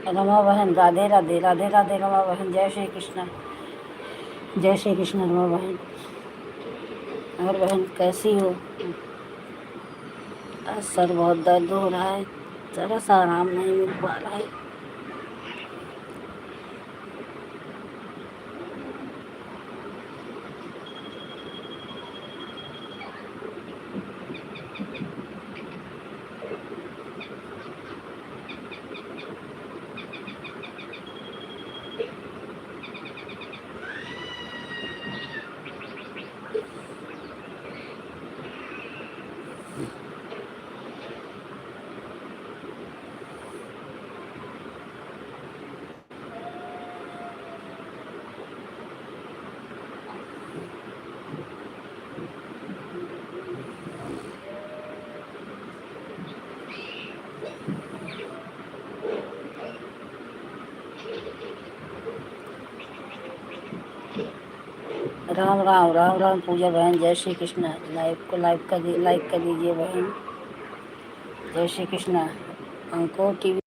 रमा बहन राधे राधे, राधे राधे रमा बहन, जय श्री कृष्ण, जय श्री कृष्ण रमा बहन। और बहन कैसी हो? सर बहुत दर्द हो रहा है, जरा सा आराम नहीं मिल पा रहा है। राम राम राम राम पूजा बहन, जय श्री कृष्ण। लाइव को लाइक कर दीजिए बहन, जय श्री कृष्ण। हमको टीवी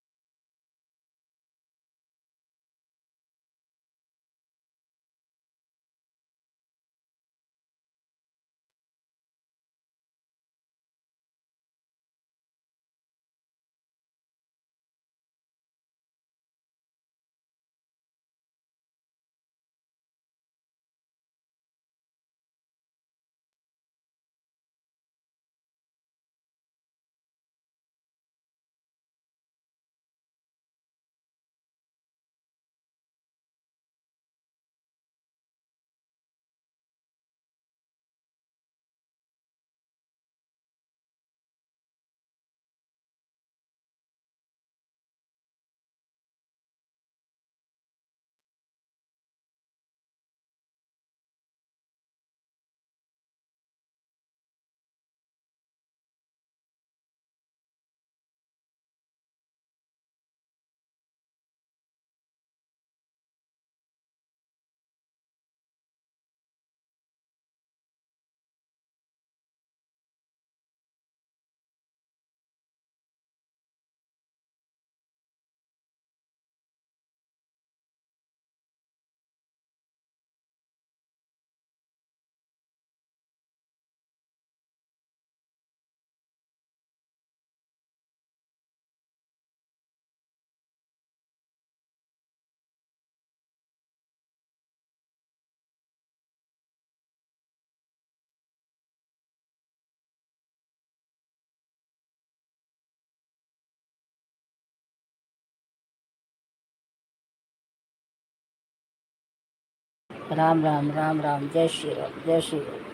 राम राम राम राम, जय श्री राम, जय श्री राम।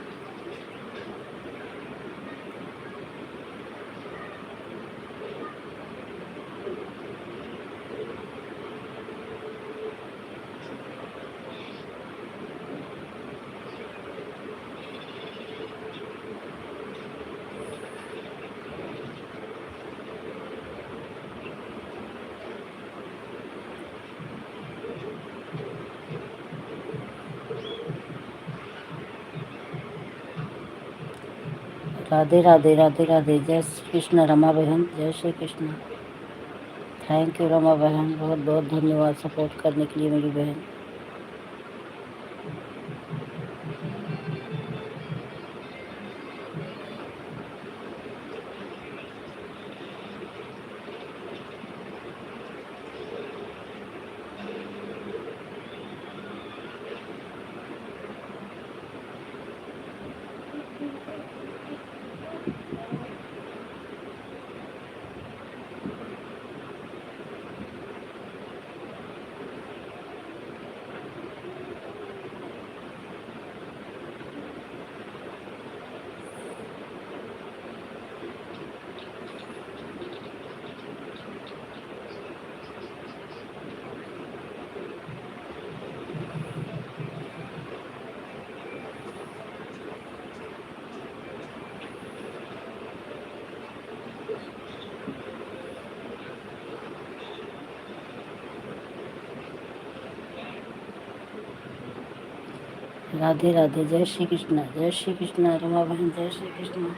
राधे राधे राधे राधे, जय श्री कृष्ण रमा बहन, जय श्री कृष्ण। थैंक यू रमा बहन, बहुत बहुत धन्यवाद सपोर्ट करने के लिए मेरी बहन। राधे राधे, जय श्री कृष्ण, जय श्री कृष्ण रमा बहन, जय श्री कृष्ण।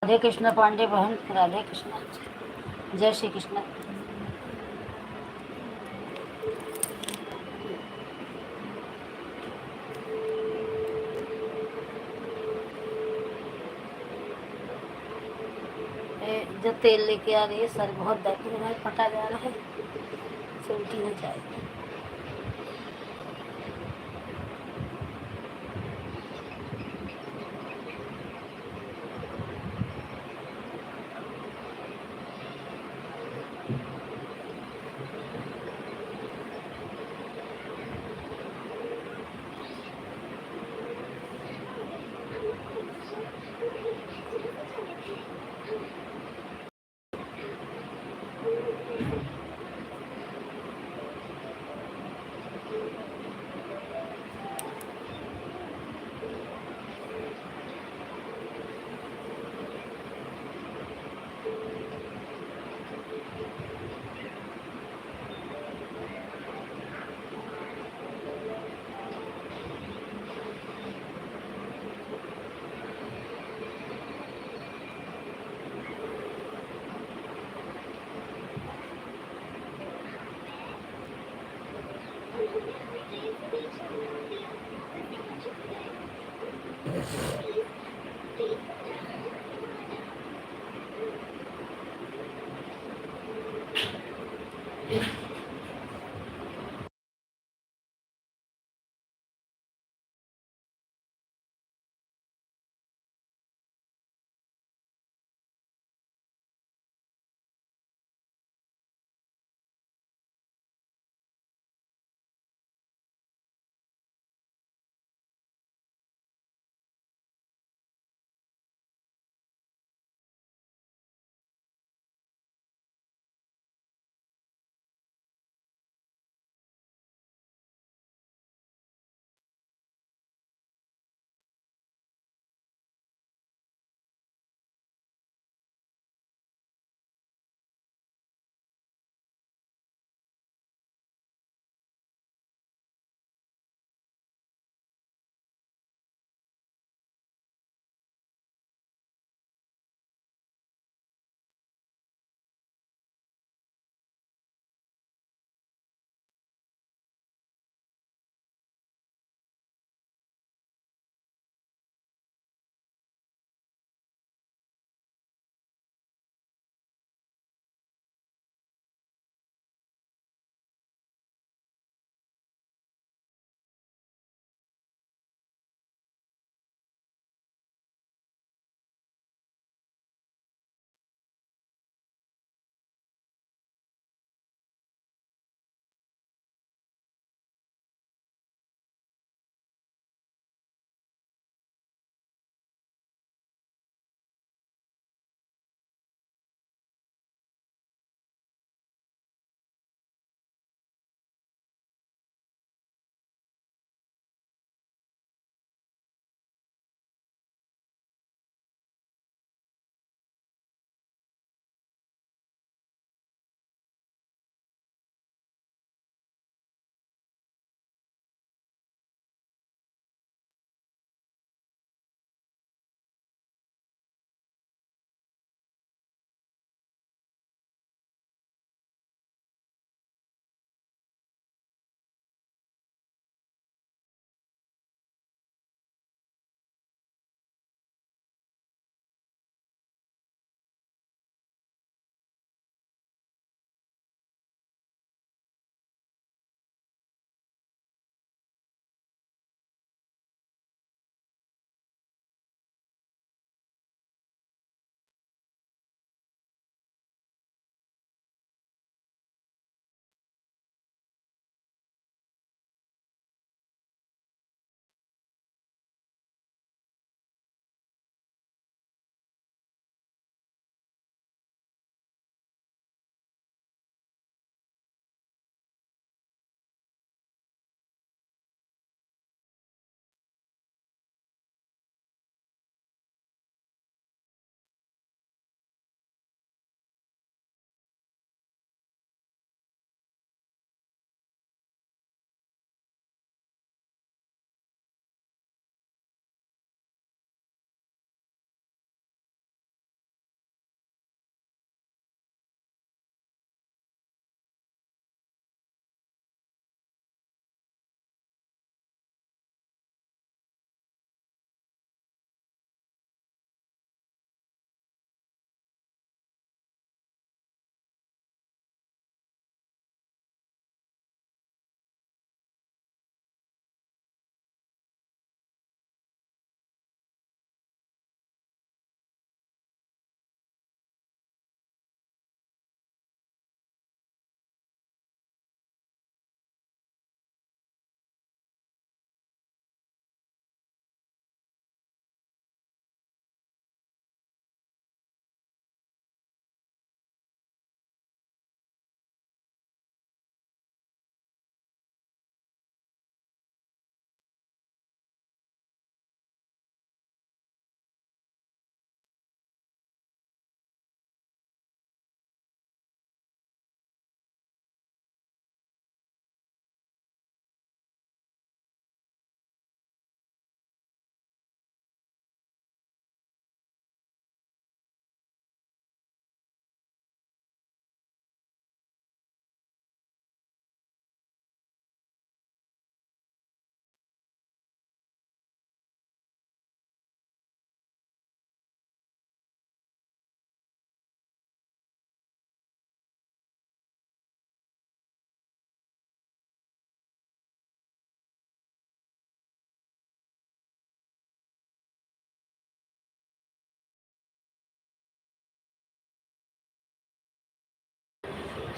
राधे कृष्ण पांडे बहन, राधे कृष्ण। जय श्री कृष्ण। जो तेल लेके आ रही है, सर बहुत दर्द हो रहा है, फटा जा रहा है, से उल्टी हो जाएगी।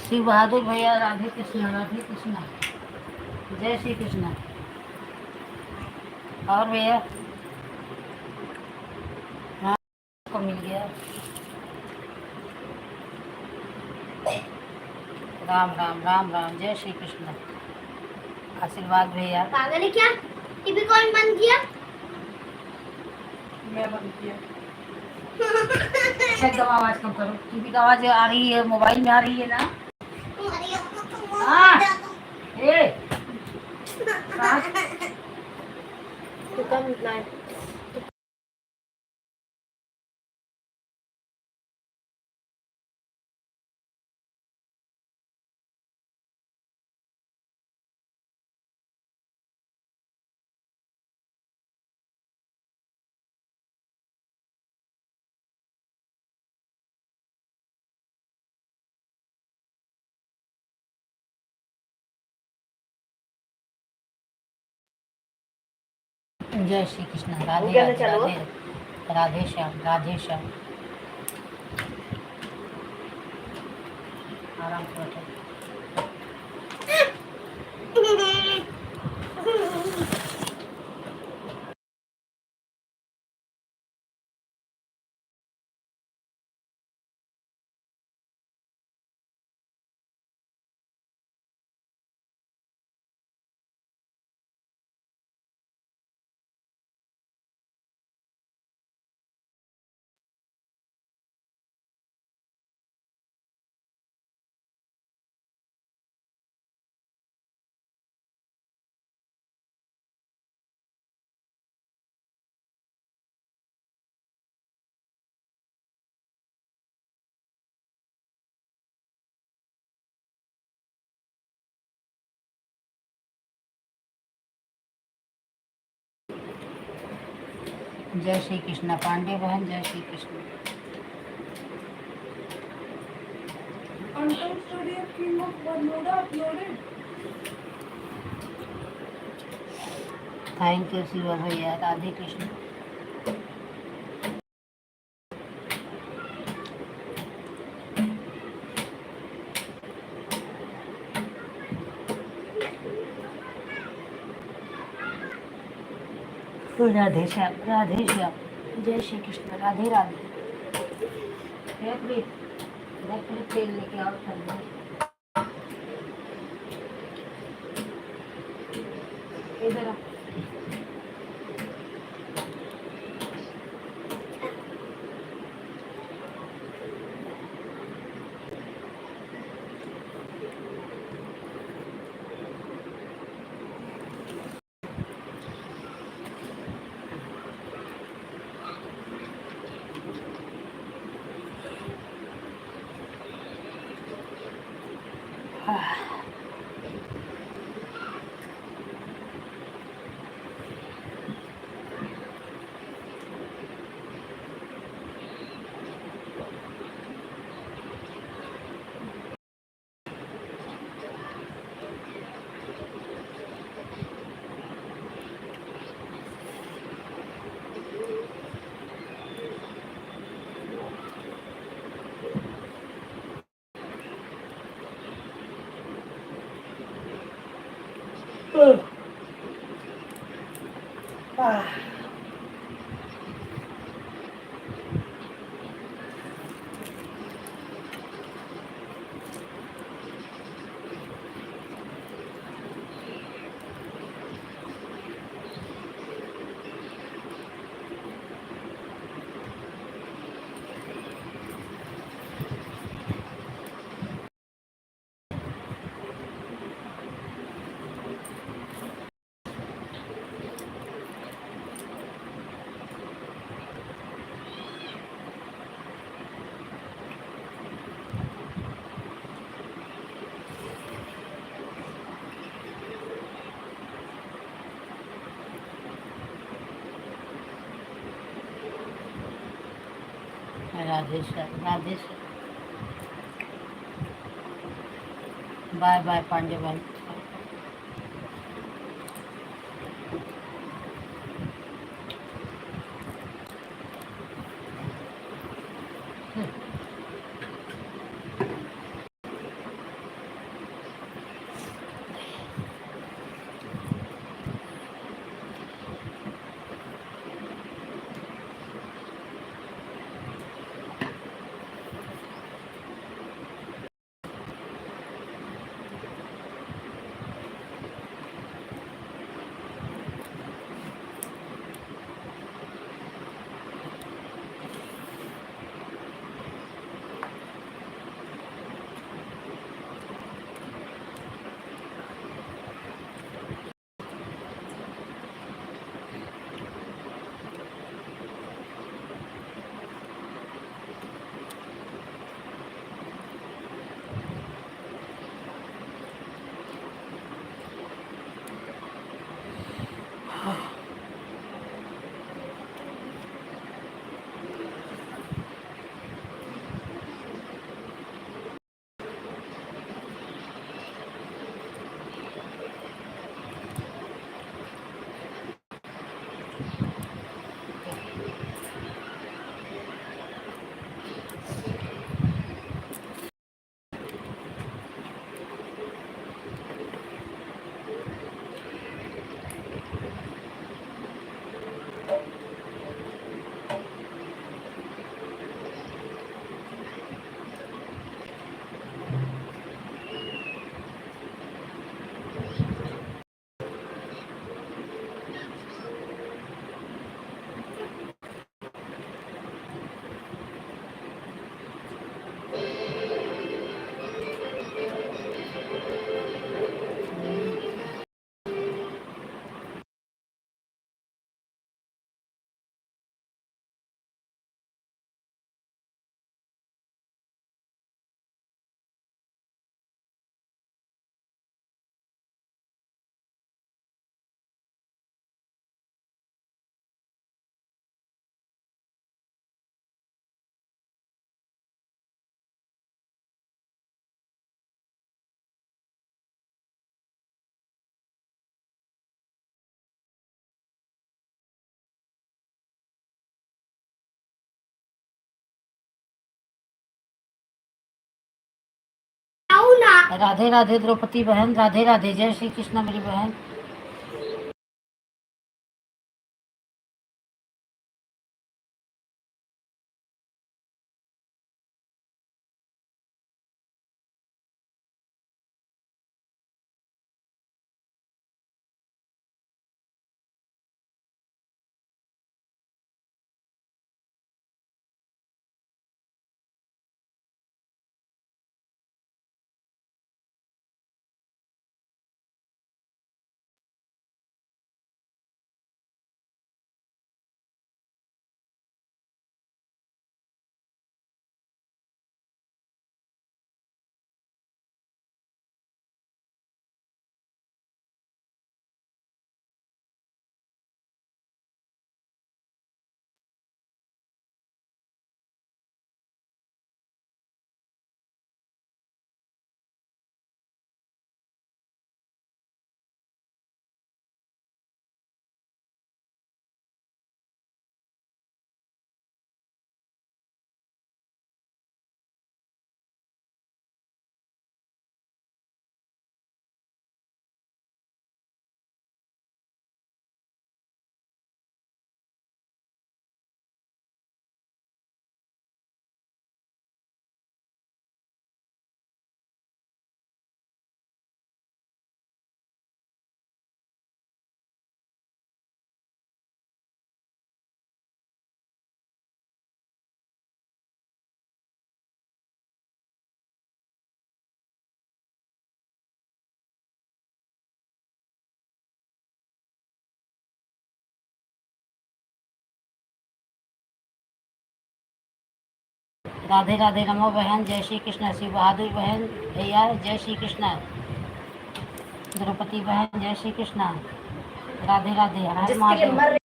शिव बहादुर भैया, राधे कृष्णा, राधे कृष्णा, जय श्री कृष्णा। और भैया हाँ को मिल गया। राम राम राम राम, जय श्री कृष्ण। आशीर्वाद भैया। पागल है क्या? टीवी कौन बंद किया? मैं बंद किया। एकदम आवाज कम करो, टीवी का आवाज आ रही है, मोबाइल में आ रही है ना। हाँ ए तो कम लाए। जय श्री कृष्ण। राधे क्या राधे चलो? राधे राधे श्याम, राधे श्याम। आराम से बैठो। जय श्री कृष्ण पांडे बहन, जय श्री कृष्ण। थैंक यू शिव भैया, राधे कृष्ण। राधे श्याम, राधे श्याम, जय श्री कृष्ण, राधे राधे। तेल लेके आओ ठंडा। इधर आ। राधे श्याम, राधे श्याम। बाय बाय पांडे भाई। राधे राधे द्रौपदी बहन, राधे राधे, जय श्री कृष्ण मेरी बहन। राधे राधे रमो बहन, जय श्री कृष्ण। शिव बहादुर बहन भैया, जय श्री कृष्ण। द्रौपदी बहन, जय श्री कृष्ण। राधे राधे, हर महादेव।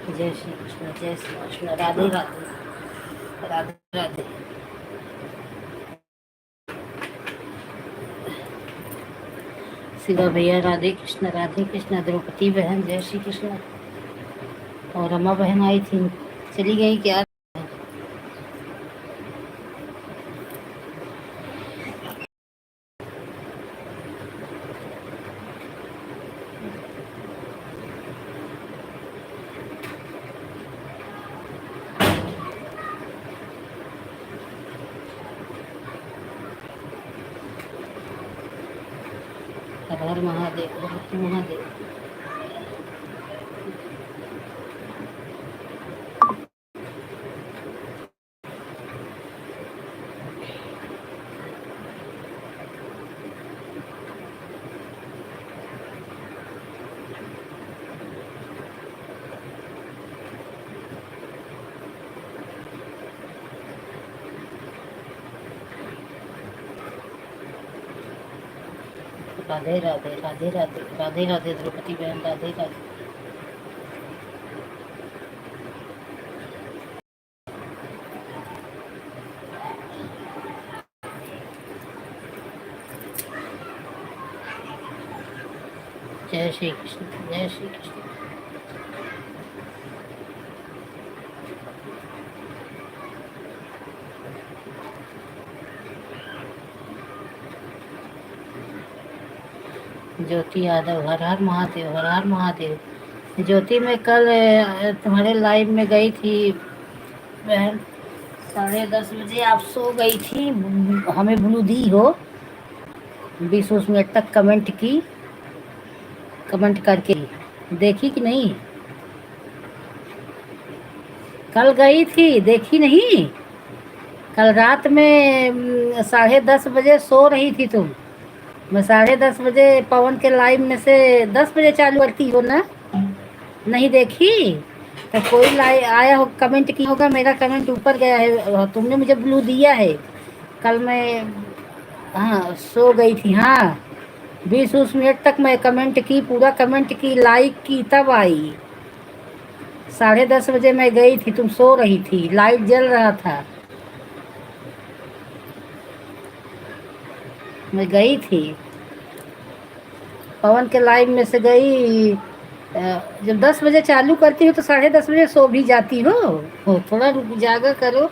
जय श्री कृष्ण, जय श्री कृष्ण। राधे राधे, राधे राधे। शिवा भैया, राधे कृष्ण, राधे कृष्ण। द्रौपदी बहन, जय श्री कृष्ण। और रमा बहन आई थी, चली गई क्या? हर हर महादेव, हर हर महादेव। राधे राधे, राधे राधे, राधे राधे द्रौपदी बहन, राधे राधे। जय श्री कृष्ण, जय श्री कृष्ण। ज्योति यादव, हर हर महादेव, हर हर महादेव। ज्योति, मैं कल तुम्हारे लाइव में गई थी बहन, 10:30 बजे आप सो गई थी। हमें ब्लू दी हो, 20 मिनट तक कमेंट की, कमेंट करके देखी कि नहीं? कल गई थी, देखी नहीं? कल रात में 10:30 बजे सो रही थी तुम। मैं 10:30 बजे पवन के लाइव में से 10 बजे चालू करती हो ना, नहीं देखी? तो कोई लाइव आया हो, कमेंट किया होगा, मेरा कमेंट ऊपर गया है, तुमने मुझे ब्लू दिया है। कल मैं, हाँ, सो गई थी। हाँ, 20 मिनट तक मैं कमेंट की, पूरा कमेंट की, लाइक की, तब आई। 10:30 बजे मैं गई थी, तुम सो रही थी, लाइट जल रहा था, मैं गई थी पवन के लाइव में से गई। जब 10 बजे चालू करती हो तो 10:30 बजे सो भी जाती हो, थोड़ा रुक जागा करो।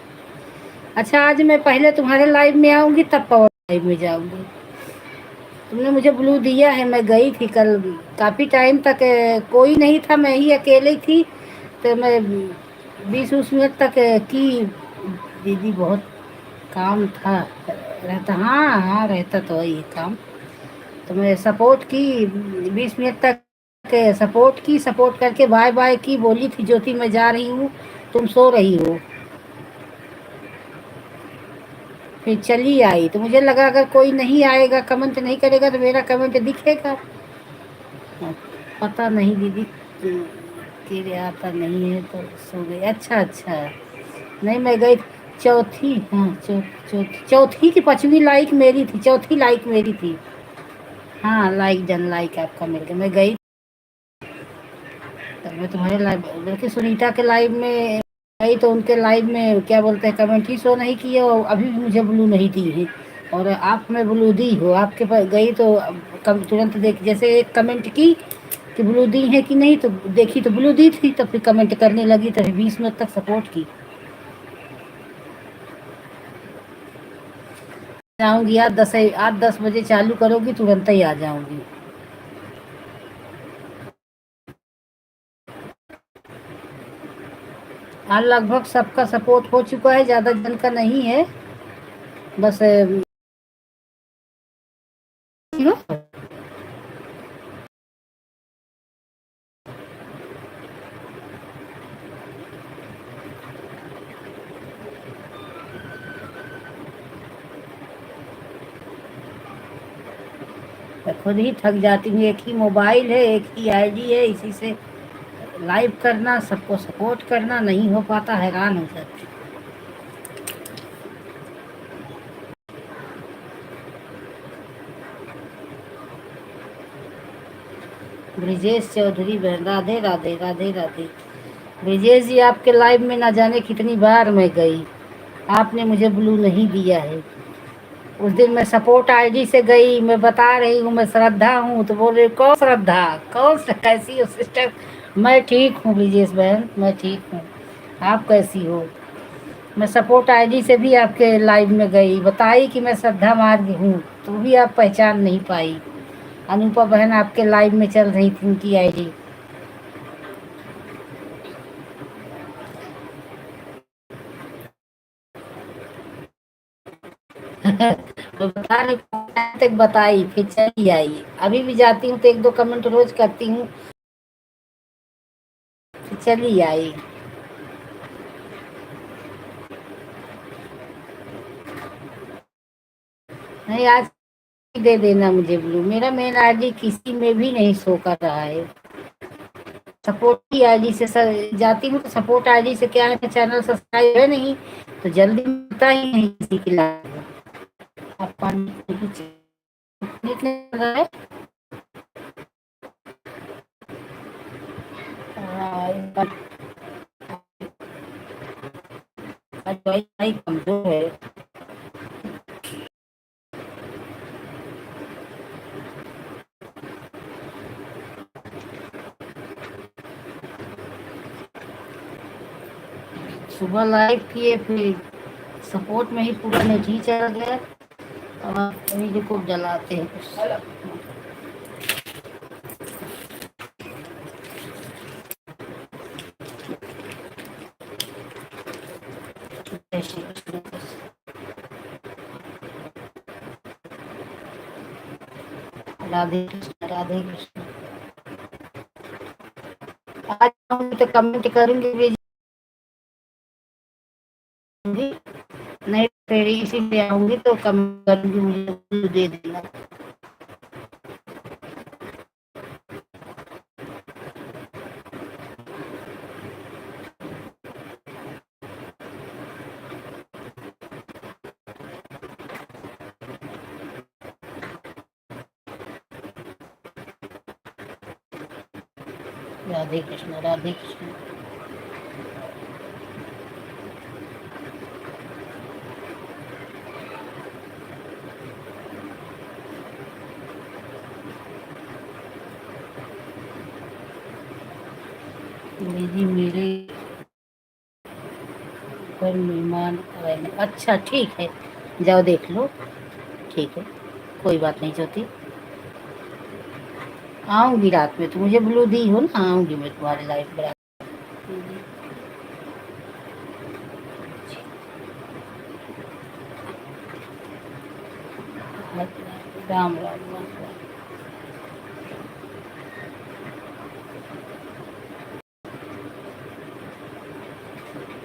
अच्छा, आज मैं पहले तुम्हारे लाइव में आऊँगी, तब पवन लाइव में जाऊँगी। तुमने मुझे ब्लू दिया है, मैं गई थी कल, काफ़ी टाइम तक कोई नहीं था, मैं ही अकेले थी, तो मैं 20 मिनट तक की। दीदी बहुत काम था, रहता, हाँ हाँ, रहता तो वही काम। तो मैं सपोर्ट की, 20 मिनट तक सपोर्ट की, सपोर्ट करके बाय बाय की, बोली थी ज्योति मैं जा रही हूँ, तुम सो रही हो, फिर चली आई। तो मुझे लगा अगर कोई नहीं आएगा, कमेंट नहीं करेगा, तो मेरा कमेंट दिखेगा। पता नहीं दीदी, तेरे आता नहीं है तो सो गई। अच्छा अच्छा, नहीं मैं गई चौथी, हाँ, चौथी की 5वीं लाइक मेरी थी, चौथी लाइक मेरी थी। हाँ, लाइक डन, लाइक आपका मिल गया। मैं गई, तो मैं तुम्हारे लाइव, बल्कि सुनीता के लाइव में गई, तो उनके लाइव में क्या बोलते हैं, कमेंट ही शो नहीं किए, और अभी भी मुझे ब्लू नहीं दी है। और आप में ब्लू दी हो, आपके पास गई तो कम तुरंत देख, जैसे एक कमेंट की कि ब्लू दी है कि नहीं, तो देखी तो ब्लू दी थी, तो फिर कमेंट करने लगी, तो 20 मिनट तक सपोर्ट की। जाऊंगी आज 10 बजे चालू करोगी, तुरंत ही आ जाऊंगी। आज लगभग सबका सपोर्ट हो चुका है, ज़्यादा जन का नहीं है, बस मैं खुद ही थक जाती हूँ। एक ही मोबाइल है, एक ही आईडी है, इसी से लाइव करना, सबको सपोर्ट करना नहीं हो पाता, हैरान हो जाती। ब्रिजेश चौधरी बहन, राधे राधे, राधे राधे। ब्रिजेश जी, आपके लाइव में ना जाने कितनी बार मैं गई, आपने मुझे ब्लू नहीं दिया है। उस दिन मैं सपोर्ट आईडी से गई, मैं बता रही हूँ मैं श्रद्धा हूँ, तो बोल रही कौन श्रद्धा, कौन कैसी हो सिस्टर? मैं ठीक हूँ ब्रिजेश बहन, मैं ठीक हूँ, आप कैसी हो? मैं सपोर्ट आईडी से भी आपके लाइव में गई, बताई कि मैं श्रद्धा मार्ग हूँ, तो भी आप पहचान नहीं पाई। अनुपा बहन आपके लाइव में चल रही थी, उनकी आईडी। तो बता रही तक बताई, फिर चली आई। अभी भी जाती हूँ तो 1-2 कमेंट रोज करती हूँ, फिर चली आई। नहीं, आज दे देना मुझे ब्लू, मेरा मेन आईडी किसी में भी नहीं शो कर रहा है। सपोर्ट की आईडी से जाती हूँ, तो सपोर्ट आईडी से क्या है, चैनल सब्सक्राइब है नहीं, तो जल्दी मिलता ही नहीं किसी की लाइव। आप पानी निकल रहा है, वाईफाई कमजोर है। सुबह लाइव किए, फिर सपोर्ट में ही पूरा नेट ही चला गया, और अभी देखो जलाते हैं कुछ। राधे कृष्ण राधे कृष्ण। आज आऊंगी तो कमेंट करूंगी, भेजूंगी, नहीं फिर इसीलिए आऊंगी तो कमेंट करूंगी, मुझे दे देना। राधे कृष्ण राधे कृष्ण। दीदी मेरे पर मेहमान आए हैं। अच्छा ठीक है, जाओ देख लो, ठीक है, कोई बात नहीं ज्योति। आऊंगी रात में, तो मुझे ब्लू दी हो ना, आऊंगी मैं तुम्हारे लाइफ में। राम राम राम राम।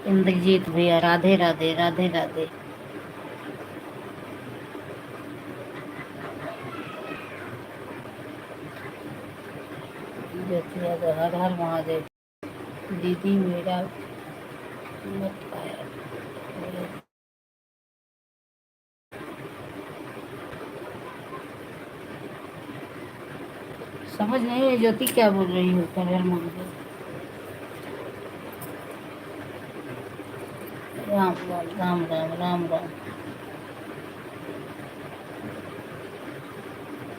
इंद्रजीत भैया राधे राधे राधे राधे। ज्योति यादव हर हर महादेव। दीदी मेरा मत आया, समझ नहीं है ज्योति क्या बोल रही हो। हर हर महादेव। राम राम राम राम राम राम।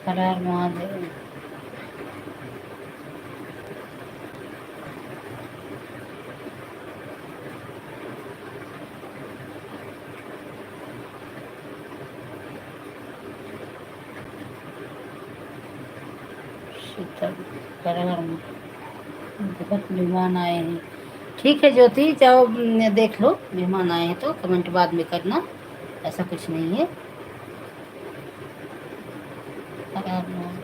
हर हर महादेव। शीतल हर हर बहुत मेहमान आए हैं। ठीक है ज्योति, जाओ देख लो, मेहमान आए हैं तो कमेंट बाद में करना, ऐसा कुछ नहीं है। हर हर महादेव।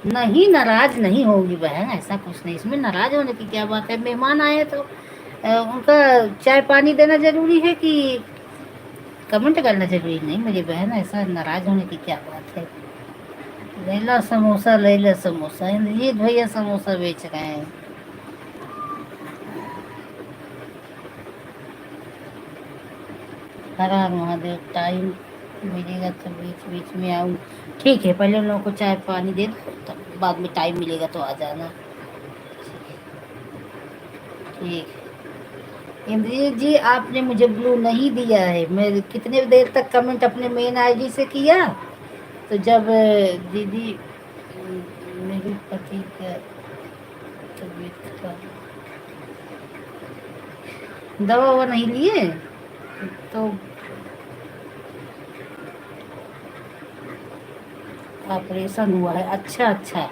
नहीं नाराज नहीं होगी बहन, ऐसा कुछ नहीं, इसमें नाराज होने की क्या बात है। मेहमान आए तो उनका चाय पानी देना जरूरी है कि कमेंट करना जरूरी नहीं मेरी बहन, ऐसा नाराज होने की क्या बात है। लैला समोसा लैला समोसा, इंद्रजीत भैया समोसा बेच रहे हैं। हर हर महादेव। टाइम मिलेगा तो बीच बीच में आऊँ। ठीक है, पहले उन लोगों को चाय पानी दे दो, तब बाद में टाइम मिलेगा तो आ जाना। ठीक है। इंद्रजीत जी आपने मुझे ब्लू नहीं दिया है, मैं कितने देर तक कमेंट अपने मेन आईडी से किया, तो जब दीदी मेरे पति का तबीयत खराब, दवा ववा नहीं लिए तो ऑपरेशन हुआ है। अच्छा अच्छा,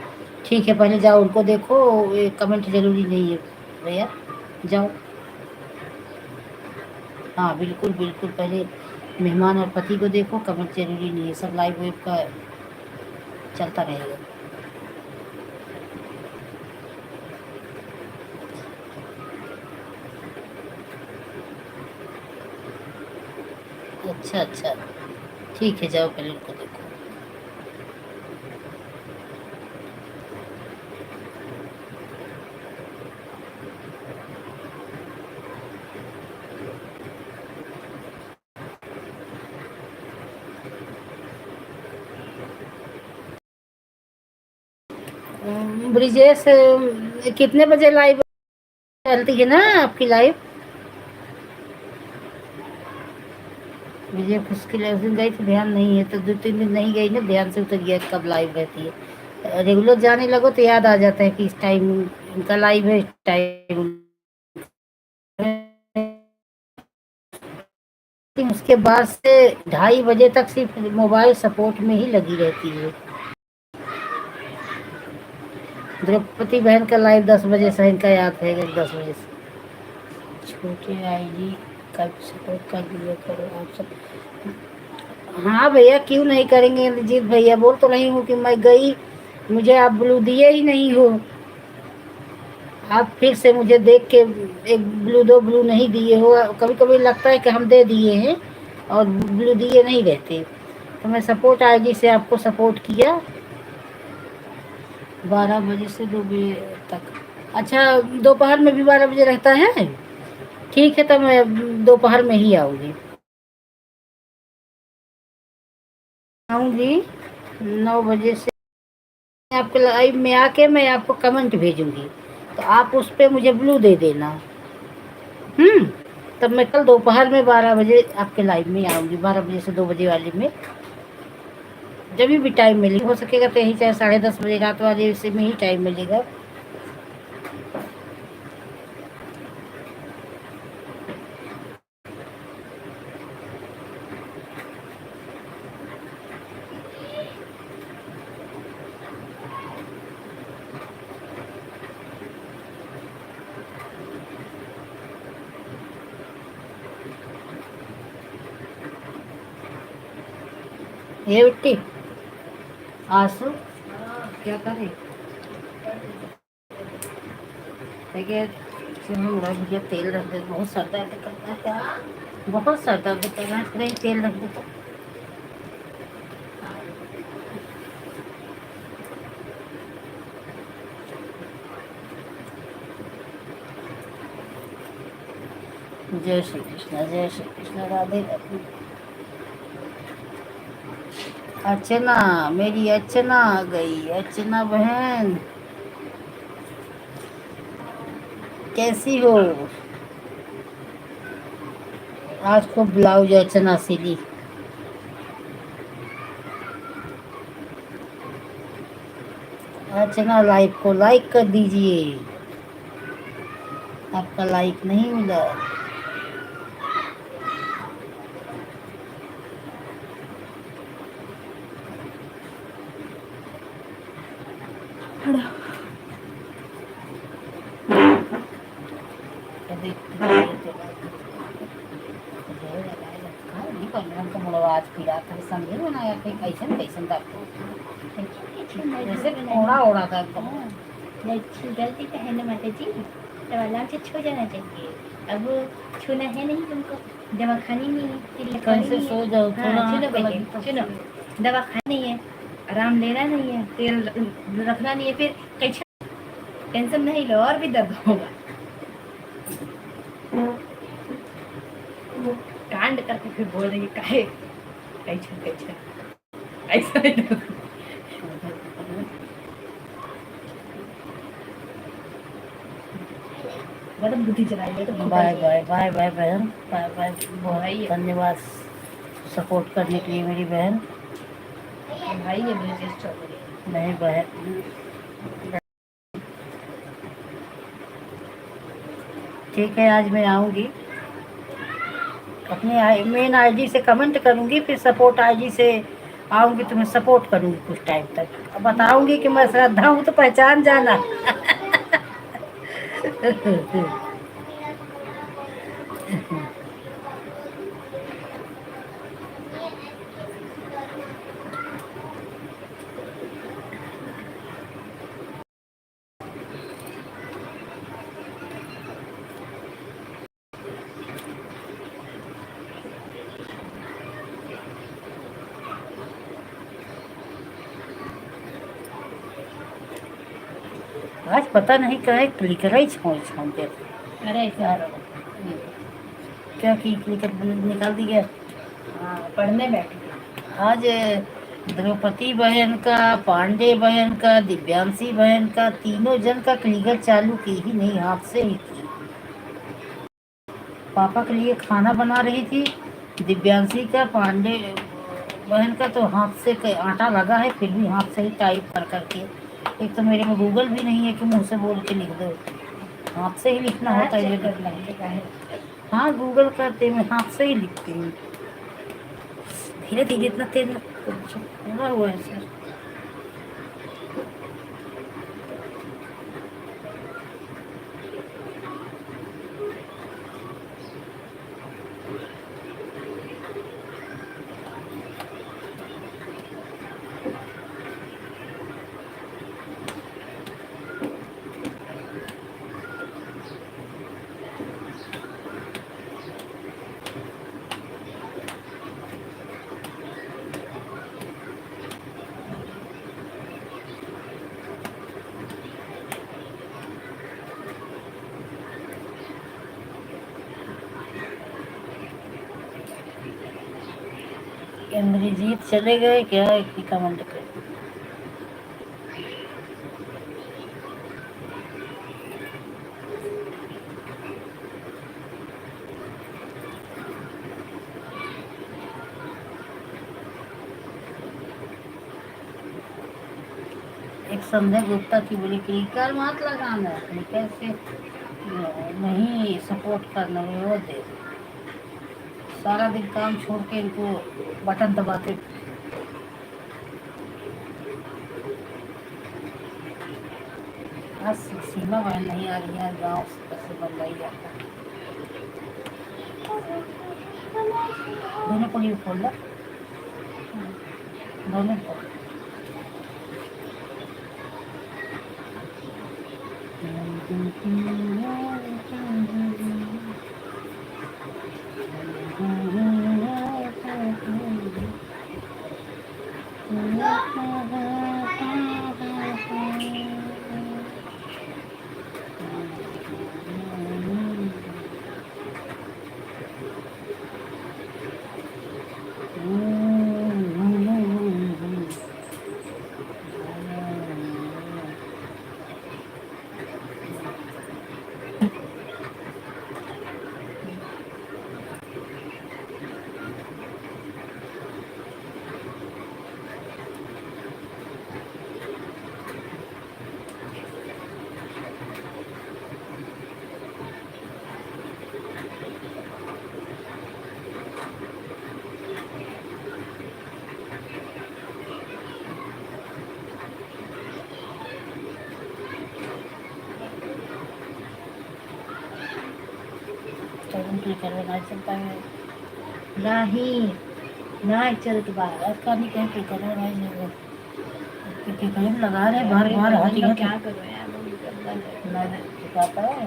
ठीक है, पहले जाओ उनको देखो, ये कमेंट जरूरी नहीं है भैया, जाओ। हाँ बिल्कुल बिल्कुल, पहले मेहमान और पति को देखो, कमेंट जरूरी नहीं है, सब लाइव वेब का चलता रहेगा। अच्छा अच्छा, ठीक है, जाओ पहले उनको देखो। ब्रिजेश कितने बजे लाइव चलती है ना आपकी लाइव? विजय खुश के लिए उस दिन गई थी, ध्यान नहीं है, तो 2-3 दिन नहीं गई ना, ध्यान से उतर गया कब लाइव रहती है। रेगुलर जाने लगो तो याद आ जाता है कि इस टाइम इनका लाइव है, इस टाइम। उसके बाद से 2:30 बजे तक सिर्फ मोबाइल सपोर्ट में ही लगी रहती है। द्रौपदी बहन का लाइव 10 बजे से, इनका याद है 10 बजे से। छोटे आईडी का भी सपोर्ट कर दिया करो आप सब। हाँ भैया, क्यों नहीं करेंगे रंजीत भैया, बोल तो रही हूँ कि मैं गई, मुझे आप ब्लू दिए ही नहीं हो। आप फिर से मुझे देख के एक ब्लू, दो ब्लू नहीं दिए हो। कभी कभी लगता है कि हम दे दिए हैं और ब्लू दिए नहीं रहते। तो मैं सपोर्ट आईडी से आपको सपोर्ट किया 12 बजे से 2 बजे तक। अच्छा, दोपहर में भी 12 बजे रहता है? ठीक है, तो मैं दोपहर में ही आऊँगी। आऊँगी 9 बजे से। आपके लाइव में आके मैं आपको कमेंट भेजूंगी, तो आप उस पे मुझे ब्लू दे देना। हम्म। तब मैं कल दोपहर में 12 बजे आपके लाइव में आऊँगी, 12 बजे से 2 बजे वाले में, जब भी टाइम मिले। हो सकेगा तो यही चाहे 10:30 बजे रात वाले से में ही टाइम मिलेगा। ये उठी आंसू क्या करे? देखिए, मुझे तेल रख दे, बहुत सर दर्द करता है, बहुत सर दर्द कर रहा है, नहीं तेल रख दे तो। जय श्री कृष्ण, जय श्री कृष्ण, राधे राधे। अर्चना, मेरी अर्चना आ गई। अर्चना बहन, कैसी हो? आज खूब ब्लाउज अर्चना सिली। अर्चना, लाइव को लाइक कर दीजिए, आपका लाइक नहीं मिला। आवाज फिरा था, समझे बनाया कि कैसन कैसन जैसे ओढ़ा ओढ़ा था। गलती का है ना माता जी, तो आराम से छू जाना चाहिए। अब छूना है नहीं तुमको, दवा खानी नहीं है, कैसे सो जाओ थोड़ा। सुनो बेटे, सुनो, दवा खानी नहीं है, आराम लेना नहीं है, तेल रखना नहीं है, फिर कैसा टेंशन नहीं लो और भी दर्द होगा। कांड करके फिर बोल रही है काहे कैसा कैसा ऐसा नहीं। गलत बुद्धि चलाई तो बाय बाय बाय बाय बहन, बाय बाय। बहुत धन्यवाद सपोर्ट करने के लिए मेरी बहन। भाई है ब्रजेश चौधरी। नहीं बहन, ठीक है, आज मैं आऊँगी, अपने मेन आईडी से कमेंट करूँगी, फिर सपोर्ट आईडी से आऊँगी, तो मैं सपोर्ट करूँगी कुछ टाइम तक। अब बताऊँगी कि मैं श्रद्धा हूँ, तो पहचान जाना। आज पता नहीं कहे क्लिकर ही छोड़ते। अरे यार क्या की क्लिकर निकाल दिया। हाँ, पढ़ने बैठी आज द्रौपदी बहन का, पांडे बहन का, दिव्यांशी बहन का, तीनों जन का क्लिकर चालू की ही नहीं, हाथ से ही की। पापा के लिए खाना बना रही थी, दिव्यांशी का, पांडे बहन का तो हाथ से आटा लगा है, फिर भी हाथ से ही टाइप कर करके। एक तो मेरे में गूगल भी नहीं है कि मुंह से बोल के लिख दो, हाथ से ही लिखना होता है। हाँ, गूगल करते मैं हाथ से ही लिखती हूँ। धीरे धीरे, इतना तेज पूरा हुआ है सर। इंद्रजीत चले गए क्या, एक ही कमेंट कर। एक संध्या गुप्ता की बोली क्लिकर मत लगाना, क्लिकर से नहीं सपोर्ट करना, वो दे सारा दिन काम छोड़ के इनको बटन दबाते। आज सीमा बहन नहीं आ रही है, गाँव से कैसे बन रही जाता। दोनों को ही खोल लो, दोनों को। नहीं चलता है, नहीं नहीं चलती बाहर का नहीं कहीं पे करो नहीं, क्योंकि लगा रहे बार बार हटी है, क्या करो यार, वो भी गंदा है। मैं सिखाता है,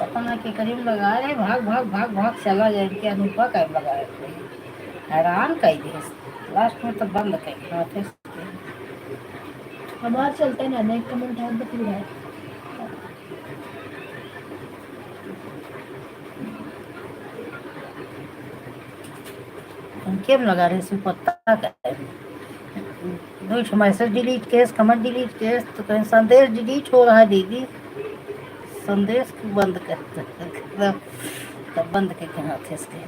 पता ना कि करीब लगा रहे, भाग भाग भाग भाग चला जाए, इनके अनूपा का लगा रहे, हैरान कर दिए, लास्ट में तो बंद कर। हमारा चलता है ना, एक कमेंट है बता रहा है। केम लगा रहे इसमें पता कर, दो message delete case, comment delete case, तो कहीं संदेश डिलीट हो रहा है दीदी, संदेश को बंद कर, तब बंद करके हाथ इसके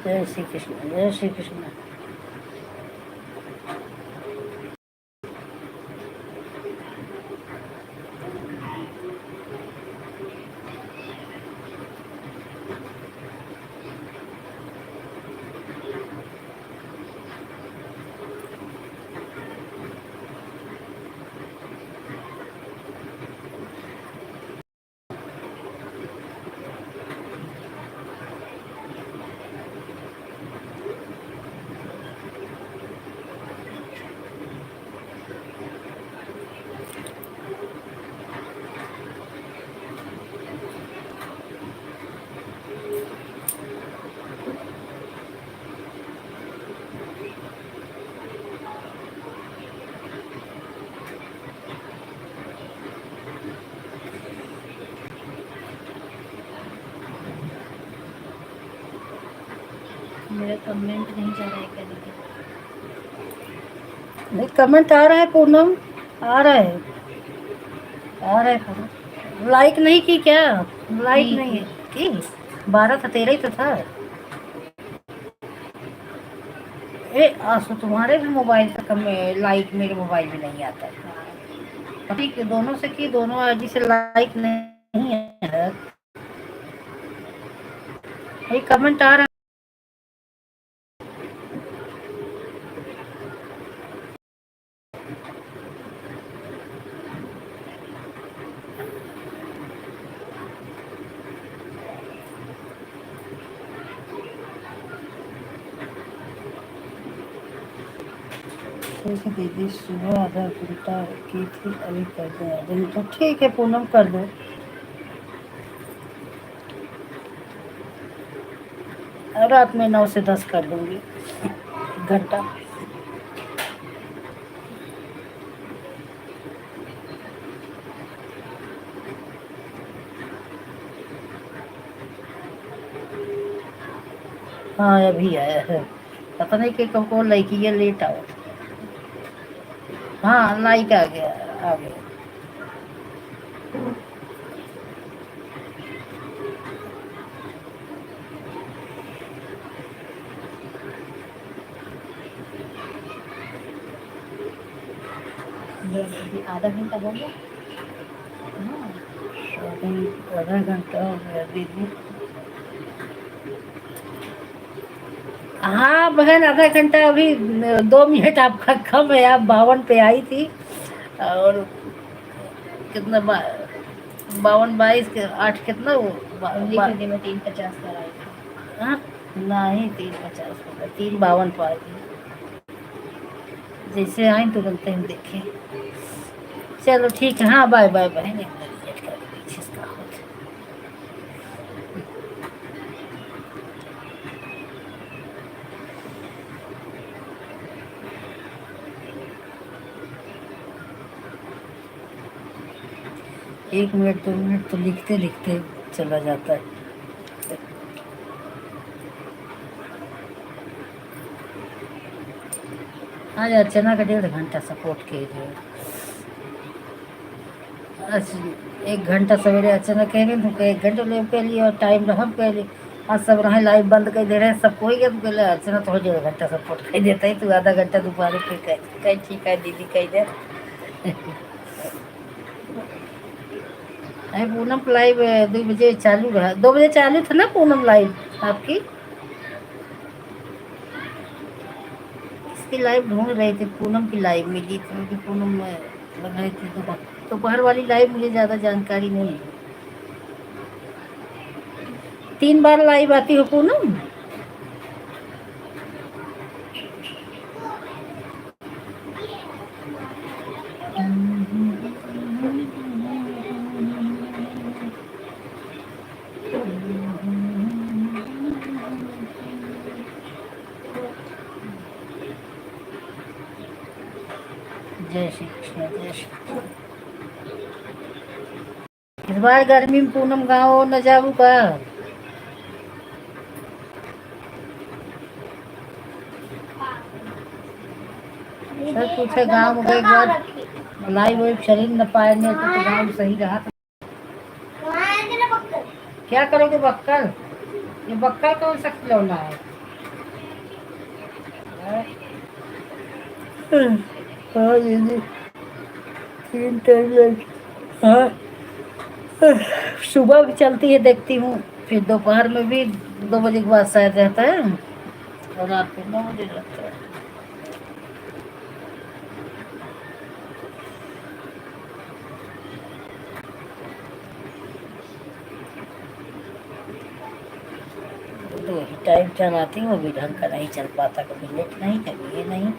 जय श्री कृष्ण, जय श्री कृष्ण। मेरा कमेंट नहीं जा रहा है क्या दीदी? नहीं कमेंट आ रहा है पूनम, आ रहा है, आ रहा है पूनम। लाइक नहीं की क्या? लाइक की नहीं की? 12 था, 13 ही तो था। ए आसू, तुम्हारे भी मोबाइल तक में लाइक मेरे मोबाइल में नहीं आता है। ठीक है, दोनों से की, दोनों आईडी से लाइक नहीं है। ये कमेंट आ रहा है कि दीदी सुबह आधा घंटा की थी, अभी कर दो दिन तो ठीक है पूनम, कर दो। रात में 9 से 10 कर दूंगी, घंटा। हाँ अभी आया है, पता नहीं कि कब को लाइक ये लेट आओ। हाँ लाइक आ गया, आ गया। आधा घंटा हो गया। हाँ, आधा घंटा हो गया दीदी। हाँ बहन, आधा घंटा अभी 2 मिनट आपका कम है, आप 52 पे आई थी। और कितना 52 22 के 8 कितना वो लिख दी मैं 3:50 पर आई थी। हाँ, नहीं 3:50 पर, 3:52 पर आई थी। जैसे आई तुरंत हम देखे। चलो ठीक है, हाँ बाय बाय बहन, एक मिनट कर पीछे इसका होता। एक मिनट 2 मिनट तो लिखते लिखते चला जाता है। आज अर्चना का 1.5 घंटा सपोर्ट कीजिए। अच्छा, 1 घंटा सवेरे अर्चना कह रही तुमको 1 घंटा ले के लिए और टाइम रहा के लिए। आज सब रहे लाइव बंद कर दे रहे हैं, सबको ही तो पहले अर्चना तो 1.5 घंटा सपोर्ट कर देता है, तू आधा घंटा दोपहर पे कह ठीक है दीदी कह दे। अरे पूनम लाइव 2 बजे चालू रहा, 2 बजे चालू था ना पूनम लाइव आपकी। इसकी लाइव ढूंढ रहे थे, पूनम की लाइव मिली थी, क्योंकि पूनम में लग रही थी दोपहर वाली लाइव मुझे ज़्यादा जानकारी नहीं है। 3 बार लाइव आती हो पूनम? जय श्री कृष्ण, जय श्री कृष्ण। इस बार गर्मी में पूनम गाँव न जाऊ का? सर पूछे गाँव में गए एक बार लाइव वाइव चल न पाए, नहीं तो गाँव में सही रहा था। क्या करोगे बक्कल? ये बक्कल कौन सा खिलौना है? हाँ दीदी, 3 टाइम लग। हाँ, सुबह भी चलती है देखती हूँ, फिर दोपहर में भी 2 बजे के बाद शायद रहता है, और रात को 9 बजे रहता है। तो वही टाइम चलाती हूँ, अभी ढंग का नहीं चल पाता, कभी लेट नहीं, कभी ये नहीं।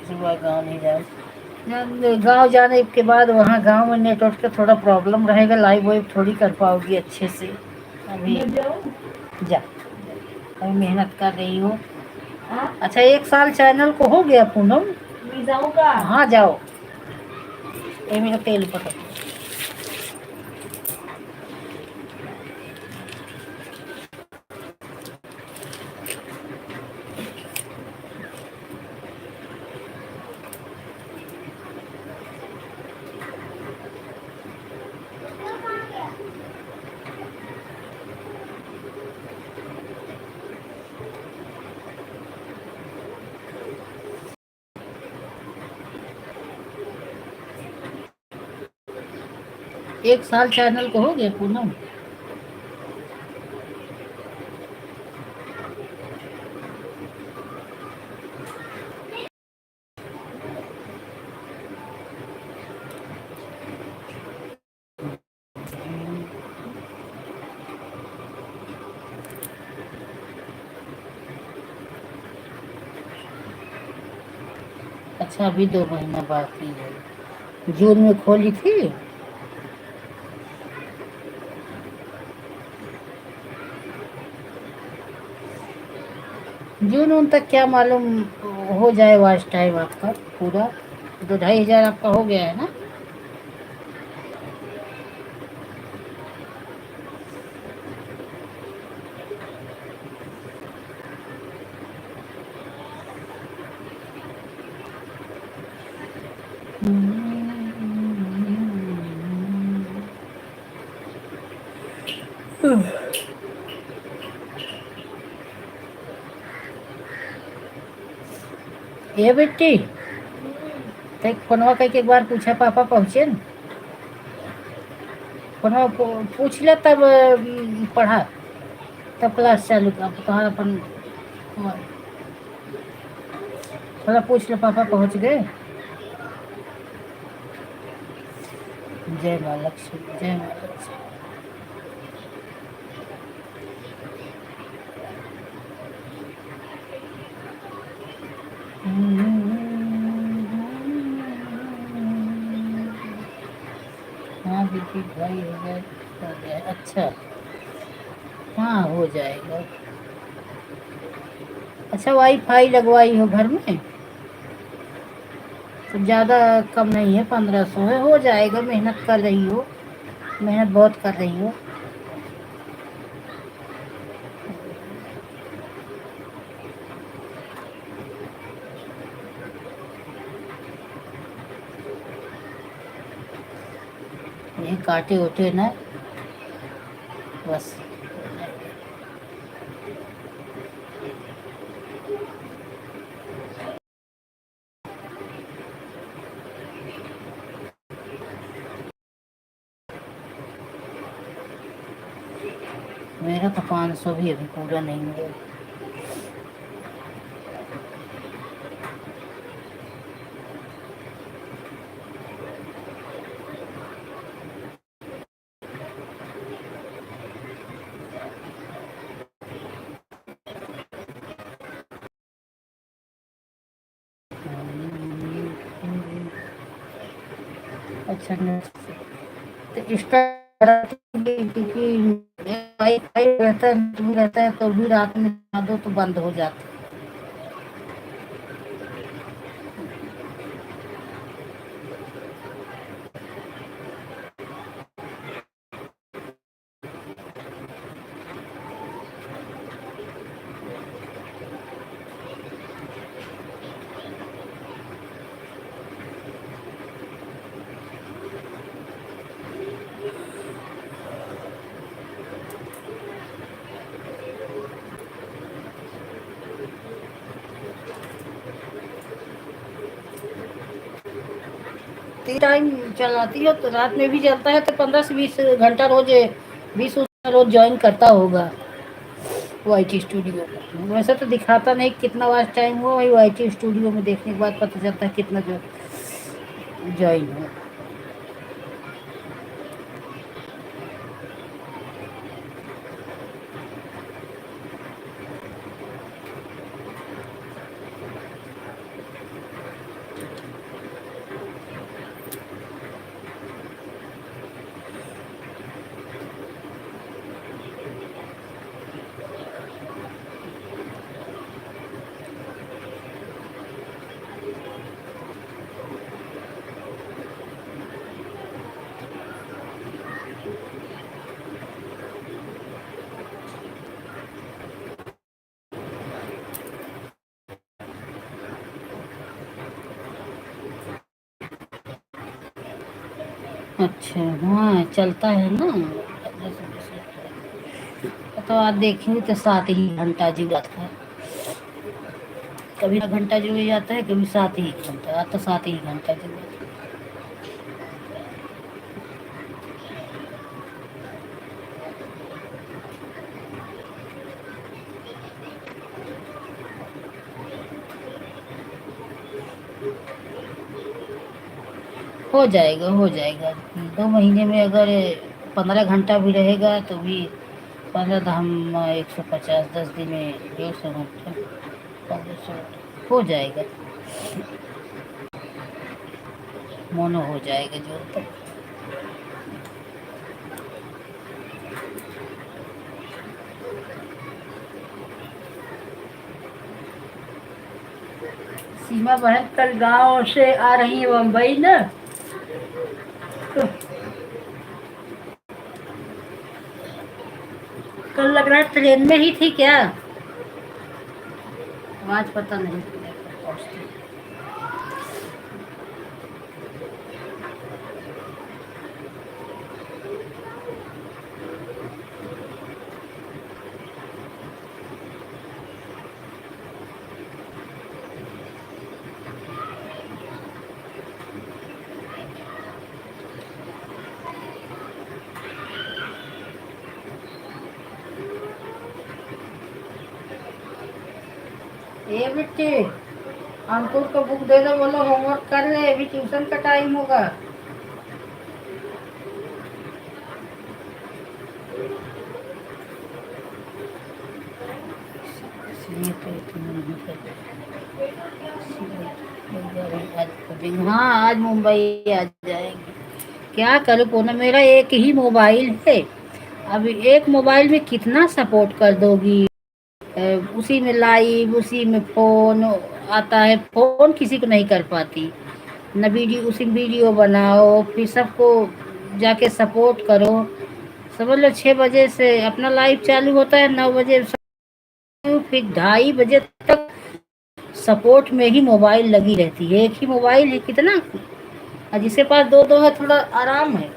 सुबह गाँव नहीं जाओ, गांव जाने के बाद वहाँ गांव में नेटवर्क का थोड़ा प्रॉब्लम रहेगा, लाइव वाइव थोड़ी कर पाओगी अच्छे से। अभी जा, अभी मेहनत कर रही हो। अच्छा 1 साल चैनल को हो गया पूनम? जाऊँ का? हाँ जाओ, ये मेरा तेल पकड़। एक साल चैनल को हो गया पूनम। अच्छा अभी 2 महीना बाकी है। जून में खोली थी। जून उन तक क्या मालूम हो जाए वॉच टाइम आपका पूरा। 2-2.5 हज़ार आपका हो गया है ना। ये बेटी तक फोनवा कई एक बार पूछा पापा पहुँचे न। फोनवा पूछ ले तब पढ़ा तब क्लास चालू कर तोहर अपन थोड़ा पूछ ले पापा पहुँच गए। जय माँ लक्ष्मी जय माँ लक्ष्मी। हाँ दीदी भाई हो गया अच्छा। हाँ हो जाएगा। अच्छा वाईफाई लगवाई हो घर में तो ज़्यादा कम नहीं है 1500 है हो जाएगा। मेहनत कर रही हो मेहनत बहुत कर रही हो। ये काटे उठे ना बस। मेरा तो 500 भी अभी पूरा नहीं हुआ। अच्छा तो इसका क्योंकि वाईफाई रहता है तो भी रात में दो तो बंद हो जाता है। टाइम चलाती हो तो रात में भी चलता है तो 15 से 20 घंटा रोज 20 रोज ज्वाइन करता होगा वाईटी स्टूडियो में। वैसे तो दिखाता नहीं कितना वाच टाइम हुआ वही वाईटी स्टूडियो में देखने के बाद पता चलता है कितना जो ज्वाइन हुआ। अच्छा हाँ चलता है ना। तो आज देखेंगे तो 7 ही घंटा जी जाता है। कभी 1 घंटा जो हो जाता है कभी 7 ही घंटा। आज तो 7 ही घंटा जो हो जाएगा, हो जाएगा। 2 महीने में अगर 15 घंटा भी रहेगा तो भी 15 हम 150, 10 दिन में 150 घंटा, 1500 हो जाएगा, मोनो हो जाएगा जो तक। सीमा बहन कल गांव से आ रही है मुंबई ना, तो कल लग रहा है ट्रेन में ही थी क्या, आज पता नहीं पहुंचती। ये बेटे अंकुर को बुक दे दो, बोलो होमवर्क कर ले, अभी ट्यूशन का टाइम होगा। हाँ आज मुंबई आ जाएंगे। क्या करूँ पूनम, मेरा एक ही मोबाइल है, अब एक मोबाइल में कितना सपोर्ट कर दोगी। उसी में लाइव, उसी में फोन आता है, फोन किसी को नहीं कर पाती न, वीडियो उसी में वीडियो बनाओ, फिर सबको जाके सपोर्ट करो। समझ लो 6 बजे से अपना लाइव चालू होता है, 9 बजे फिर 2:30 बजे तक सपोर्ट में ही मोबाइल लगी रहती है। एक ही मोबाइल है कितना, और जिसके पास दो दो है थोड़ा आराम है।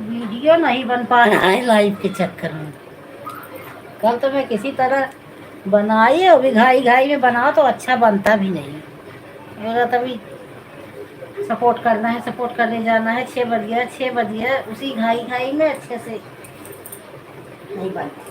वीडियो नहीं बन पा रहा है लाइव के चक्कर में। कल तो मैं किसी तरह बनाई, अभी घाई घाई में बनाओ तो अच्छा बनता भी नहीं। मेरा तभी सपोर्ट करना है, सपोर्ट करने जाना है, 6 बज गया, 6 बज गया, उसी घाई घाई में अच्छे से नहीं बनती।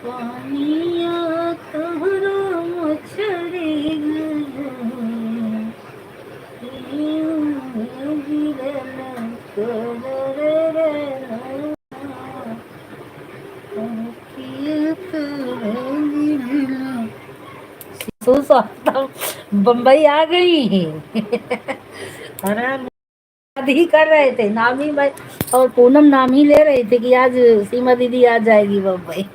पानिया तोहरा मछरी गिरल कर सुस्वागतम, बम्बई आ गई। अरे याद ही कर रहे थे, नाम ही मैं और पूनम नाम ही ले रहे थे कि आज सीमा दीदी आ जाएगी बम्बई।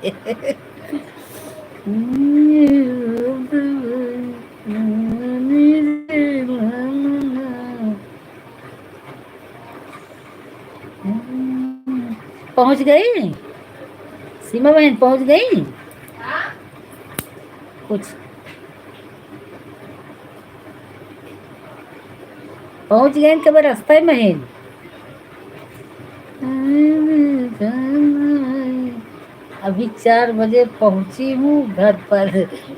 पहुंच गई सीमा बहन, पहुंच गई कुछ, पहुंच गए कब रास्ते में है। अभी 4 बजे पहुंची हूँ घर पर,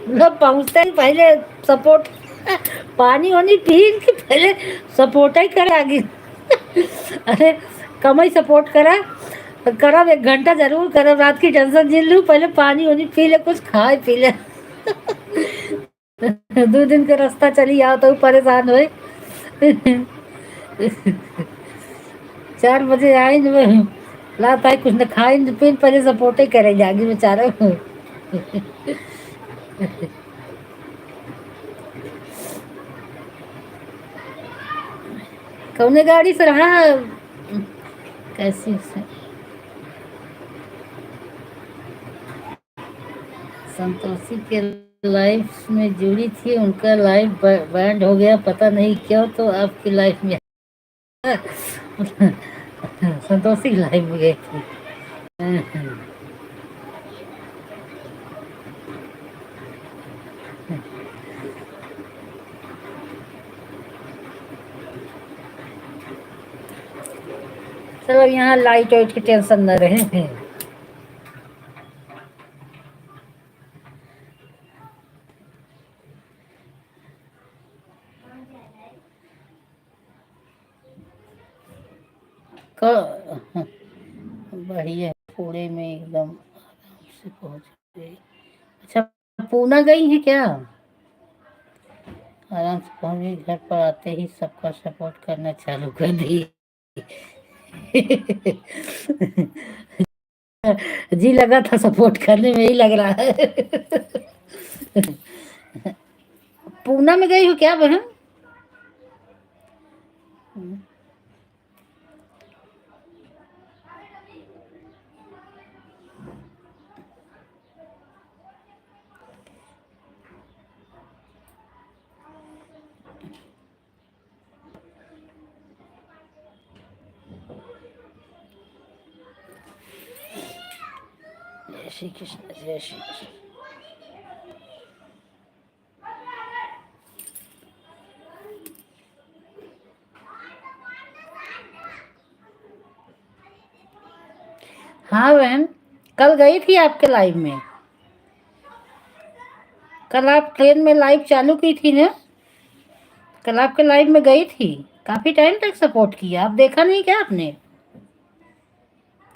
मतलब पहुंचते ही पहले सपोर्ट पानी वानी पी के पहले सपोर्ट ही कर आगे। अरे कम ही सपोर्ट करा, करब 1 घंटा जरूर करब, रात की टेंशन झेल लूँ, पहले पानी वानी पी ले, कुछ खाए पी ले। 2 दिन का रास्ता चली आओ तो परेशान हो। 4 बजे आए जो ला पाए कुछ न खाए न पीन, पहले सपोर्ट ही करेंगे आगे बेचारा। कौने गाड़ी से रहा कैसी से संतोषी के लाइफ में जुड़ी थी, उनका लाइफ बैंड हो गया, पता नहीं क्यों, तो आपकी लाइफ में संतोषी की लाइफ में गई थी। चलो यहाँ लाइट वाइट की टेंशन न रहे। बढ़िया, पूरे में एकदम आराम से पहुंच गई। अच्छा पूना गई है क्या? आराम से पहुंच गई, घर पर आते ही सबका सपोर्ट करना चालू कर दी। जी लगा था सपोर्ट करने में ही लग रहा है। पूना में गई हो क्या बहन? जय श्री कृष्ण, जय श्री कृष्ण। हाँ बहन, कल गई थी आपके लाइव में, कल आप ट्रेन में लाइव चालू की थी ना, कल आपके लाइव में गई थी, काफी टाइम तक सपोर्ट किया, आप देखा नहीं क्या आपने?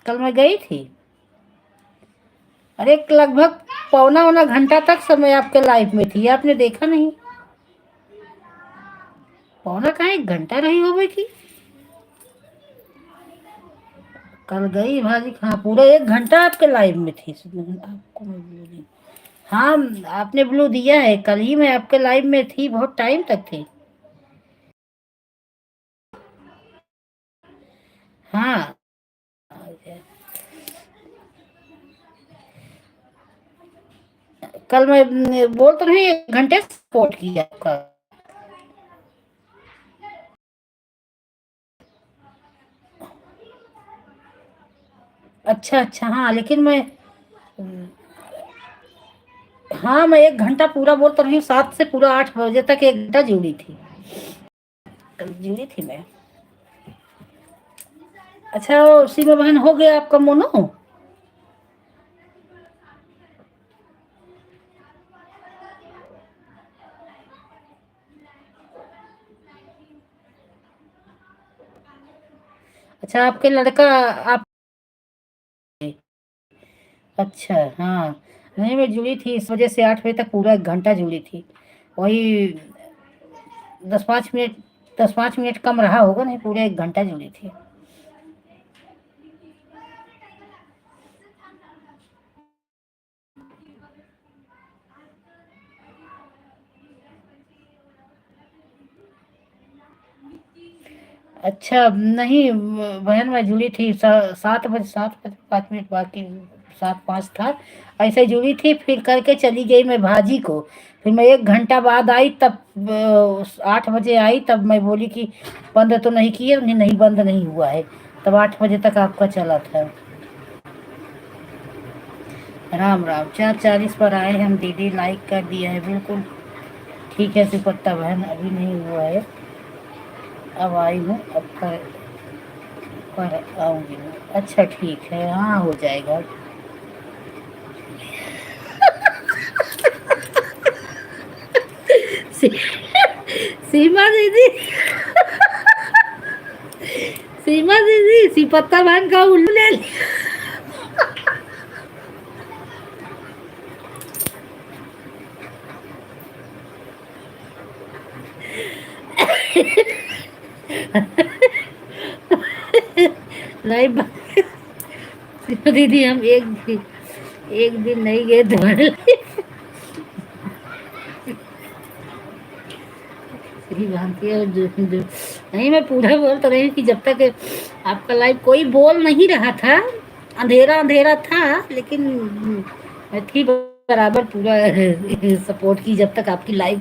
कल मैं गई थी, अरे लगभग पौना औना घंटा तक समय आपके लाइव में थी, आपने देखा नहीं? पौना कहाँ 1 घंटा रही हो गई थी, कल गई भाजी, हाँ पूरा 1 घंटा आपके लाइव में थी। आपको मैं ब्लू दी, हाँ आपने ब्लू दिया है, कल ही मैं आपके लाइव में थी, बहुत टाइम तक थी। हाँ कल मैं बोल तो नहीं, 1 घंटे सपोर्ट किया आपका। अच्छा अच्छा, हाँ लेकिन मैं, हाँ मैं 1 घंटा पूरा बोल तो रही हूँ, 7 से पूरा 8 बजे तक 1 घंटा जुड़ी थी, जुड़ी थी मैं। अच्छा सीमा बहन, हो गया आपका मोनो? अच्छा आपके लड़का आप, अच्छा हाँ, नहीं मैं जुड़ी थी इस वजह से 8 बजे तक पूरा 1 घंटा जुड़ी थी, वही 10 5 मिनट, 10 5 मिनट कम रहा होगा, नहीं पूरे 1 घंटा जुड़ी थी। अच्छा नहीं बहन, मैं जुड़ी थी 7 बजे, 7 बजे 5 मिनट बाकी, 7:05 था, ऐसे ही जुड़ी थी, फिर करके चली गई मैं भाजी को। फिर मैं 1 घंटा बाद आई, तब 8 बजे आई, तब मैं बोली कि बंद तो नहीं किए, नहीं नहीं बंद नहीं हुआ है, तब 8 बजे तक आपका चला था। राम राम, 4:40 पर आए हम दीदी, लाइक कर दिया है बिल्कुल ठीक है सिपत्ता बहन, अभी नहीं हुआ है, अब आई हूँ, अब पर आऊँगी मैं। अच्छा ठीक है, हाँ हो जाएगा। सी- सीमा दीदी, सीमा दीदी सिपत्ता बहन का उल्लू ले लिया। नहीं सीमा दीदी, हम एक दिन नहीं गए तुम्हारे लिए। सही भांति है, नहीं मैं पूरा बोल तो रही हूँ कि जब तक आपका लाइव कोई बोल नहीं रहा था, अंधेरा अंधेरा था, लेकिन मैं थी बराबर पूरा सपोर्ट की, जब तक आपकी लाइव,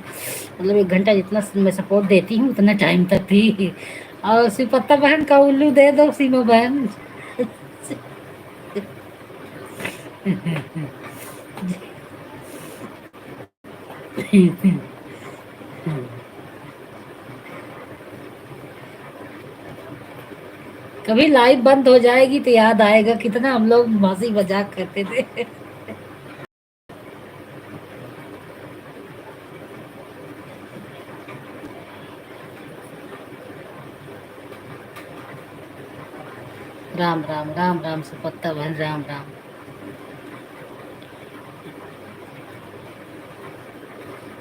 मतलब 1 घंटा जितना मैं सपोर्ट देती हूँ उतना टाइम तक थी। और सिपत्ता बहन का उल्लू दे दो सीमा बहन। कभी लाइव बंद हो जाएगी तो याद आएगा कितना हम लोग हंसी मजाक करते थे। राम राम, राम राम सुपत्ता बहन, राम राम।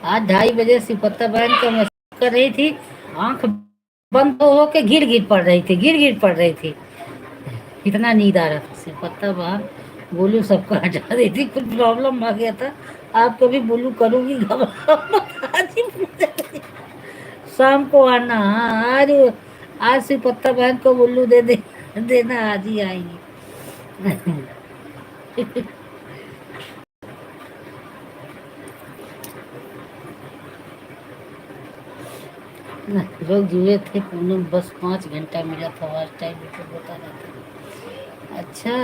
आज 2:30 बजे सुपत्ता बहन का मैसेज कर रही थी, आंख बंद हो के गिर गिर पड़ रही थी, गिर गिर पड़ रही थी, इतना नींद आ रहा था। सुपत्ता बहन बोलू सबको हटा रही थी, कुछ प्रॉब्लम आ गया था, आपको भी बोलू करूंगी, घबराओ मत, आज ही पूजा शाम को आना। हाँ, आज सुपत्ता बहन को बोलू देना, आज ही आएंगी। लोग जुए थे पूनम, बस 5 घंटा मिला था, आज टाइम तो बता रहा था। अच्छा,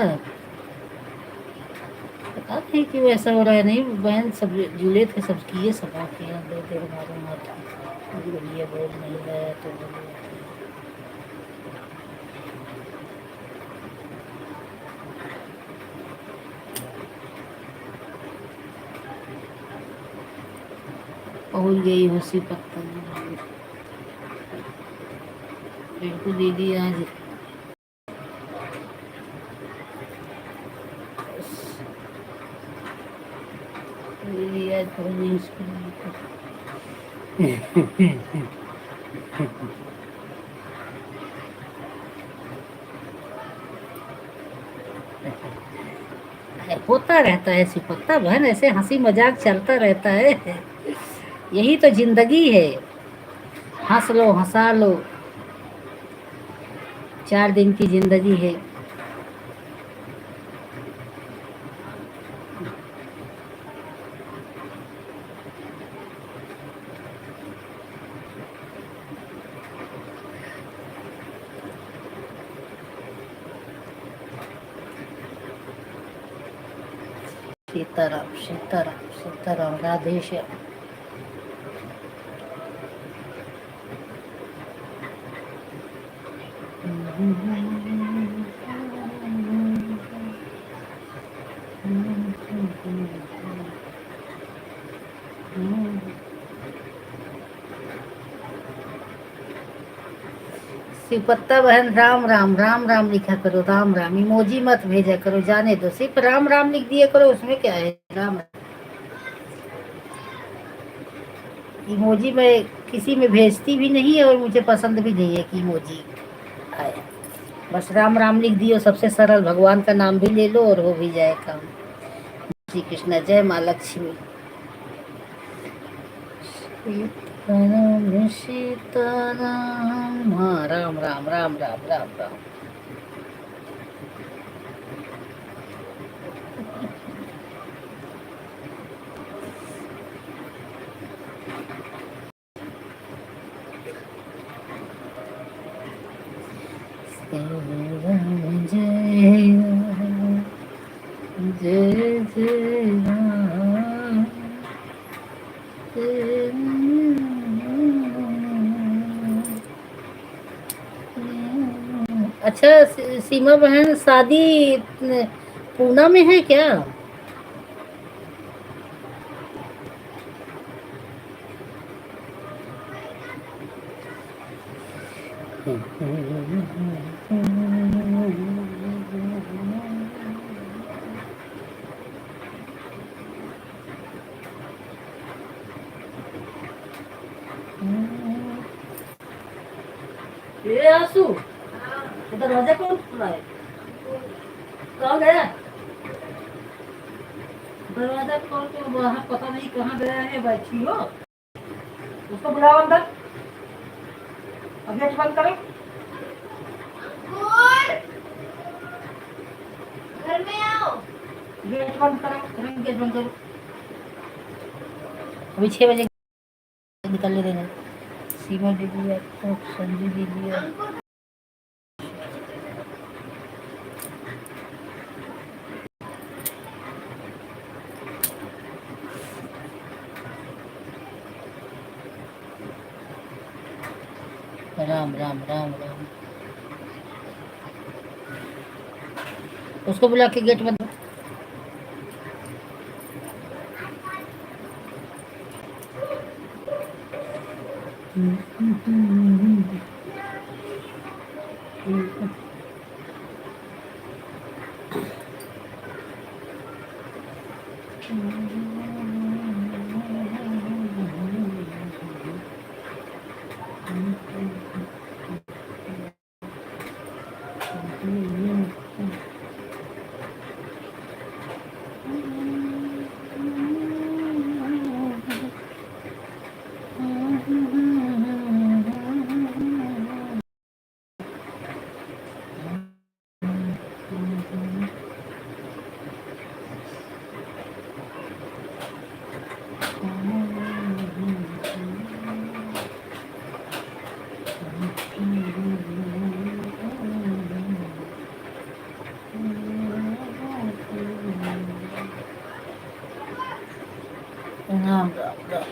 पता नहीं कि वैसा हो रहा है, नहीं बहन सब जुड़े थे, सब किए, सब किए, दे दे हमारे माथा, बोलिए बोल नहीं रहा तो बोलिए। पहुंच गई उसी पत्ता में, बिल्कुल दीदी आज दीदी आज पहुंच गई स्कूल। होता रहता है सिपत्ता बहन, ऐसे हंसी मजाक चलता रहता है, यही तो जिंदगी है, हंस लो हंसा लो, 4 दिन की जिंदगी है। सीताराम सीताराम सीताराम, राधे श्याम। सिपत्ता बहन, राम राम, राम राम लिखा करो, राम राम, इमोजी मत भेजा करो, जाने दो, सिर्फ राम राम लिख दिया करो, उसमें क्या है, राम। इमोजी मैं किसी में भेजती भी नहीं है, और मुझे पसंद भी नहीं है कि इमोजी आए, बस राम राम लिख दियो, सबसे सरल, भगवान का नाम भी ले लो और हो भी जाए काम। श्री कृष्ण, जय माँ लक्ष्मी। राम सीताराम। हाँ, राम राम राम राम राम राम। श्री राम जय राम, जय जय राम, जय राम। अच्छा, सीमा बहन, शादी पूना में है क्या? ये आंसू, तो दरवाजा कौन खुला है? कहाँ गया? दरवाजा खोल के बाहर पता नहीं कहाँ गया है। बैठी हो, उसको बुलाओ अंदर। अब गेट बंद करो। घर में आओ। गेट बंद करो, गेट बंद करो। अभी 6 बजे निकलने देना। सीमा दीदी है, संजू दीदी है। राम राम राम राम। उसको बुला के गेट बंद। राम राम राम।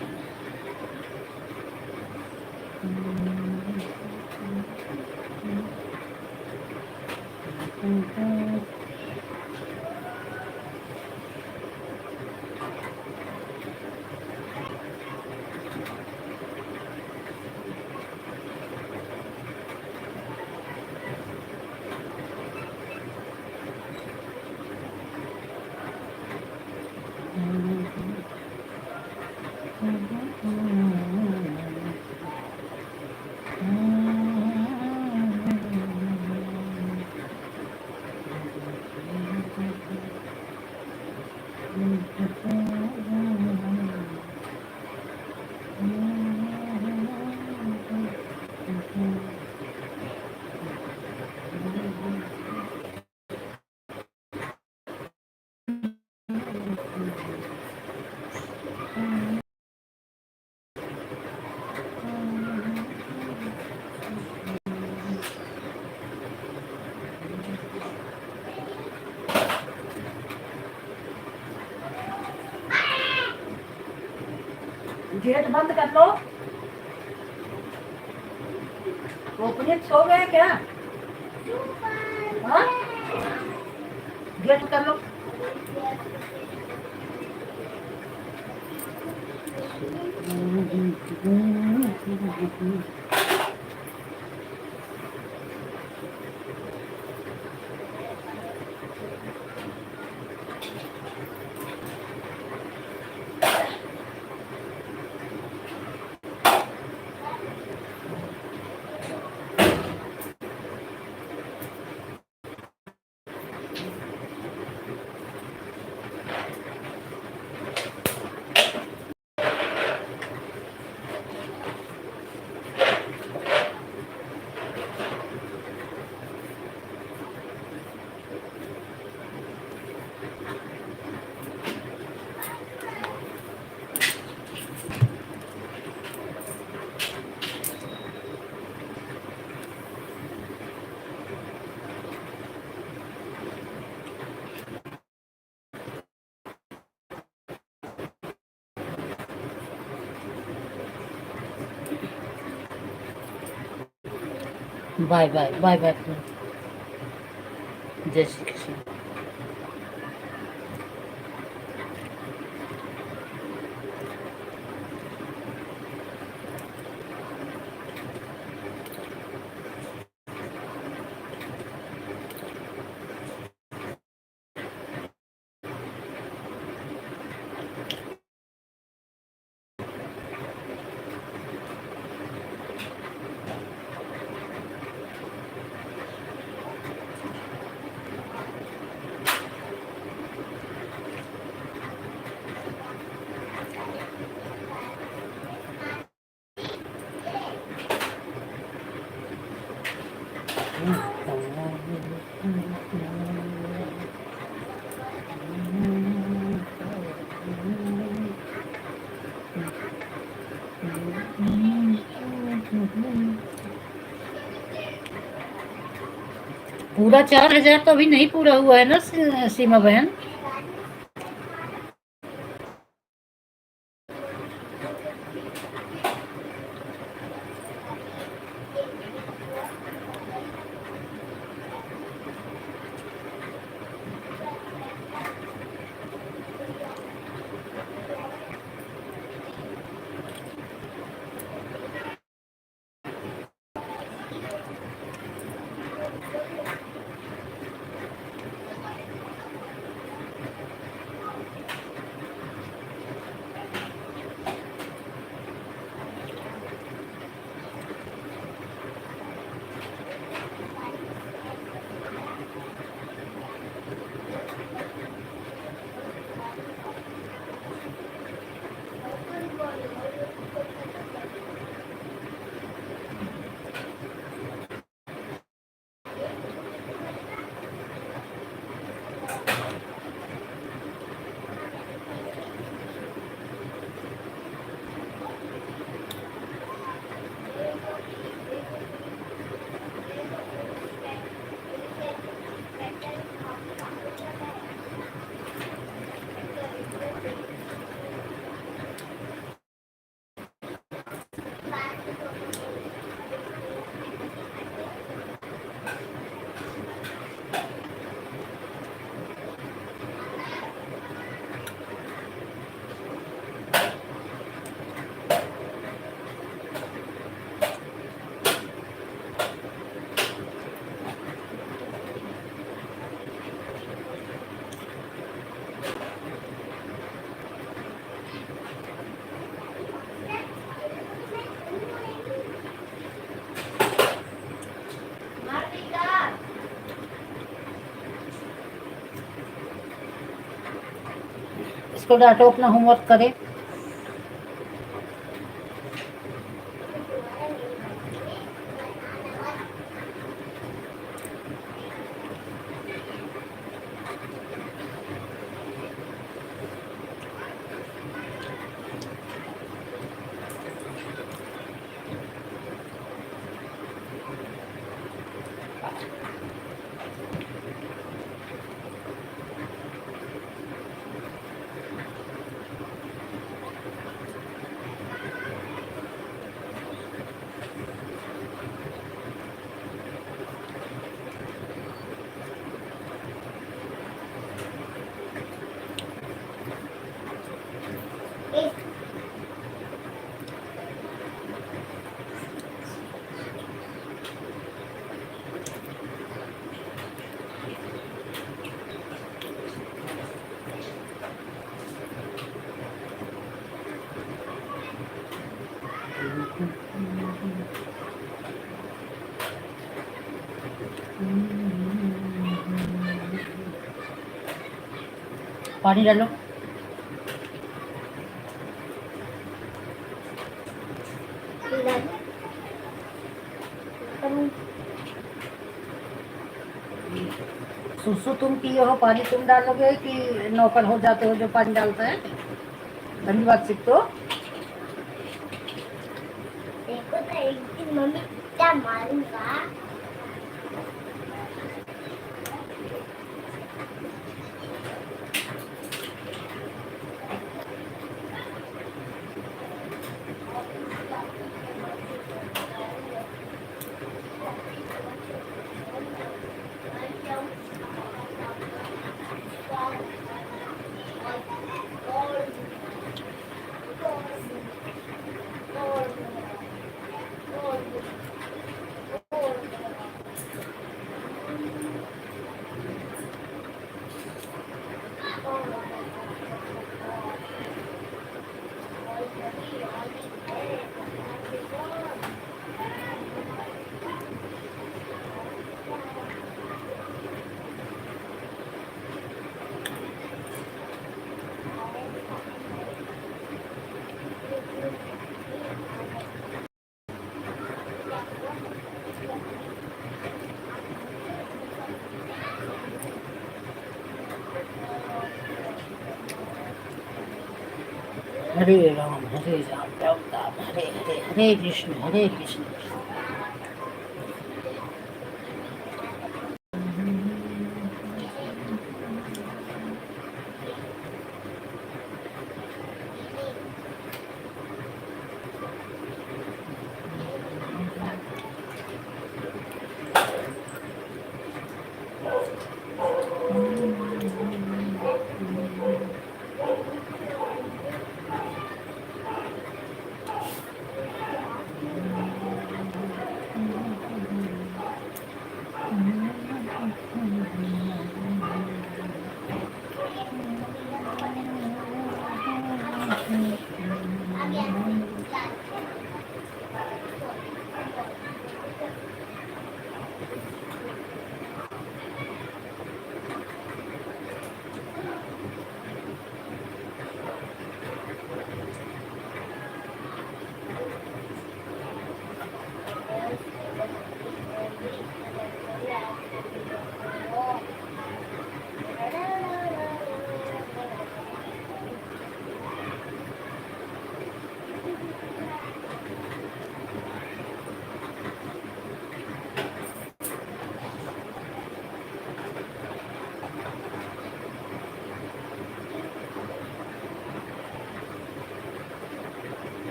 गेट बंद कर लो। ओपनिंग सो गए क्या? हाँ? गेट कर लो। Bye bye bye bye. जय श्री कृष्ण। पूरा 4,000 तो अभी नहीं पूरा हुआ है ना सीमा बहन? इसको डांटो, अपना होमवर्क करे। पानी डालो। सुसु तुम पिए हो, पानी तुम डालोगे कि नौकर हो जाते हो जो पानी डालता है? गंदी बात सीख तो। देखो तो एक दिन मम्मी क्या मारूंगा। हरे राम राम राम हरे हरे, हरे कृष्ण हरे कृष्ण।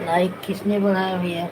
लाइक किसने बढ़ाया भैया?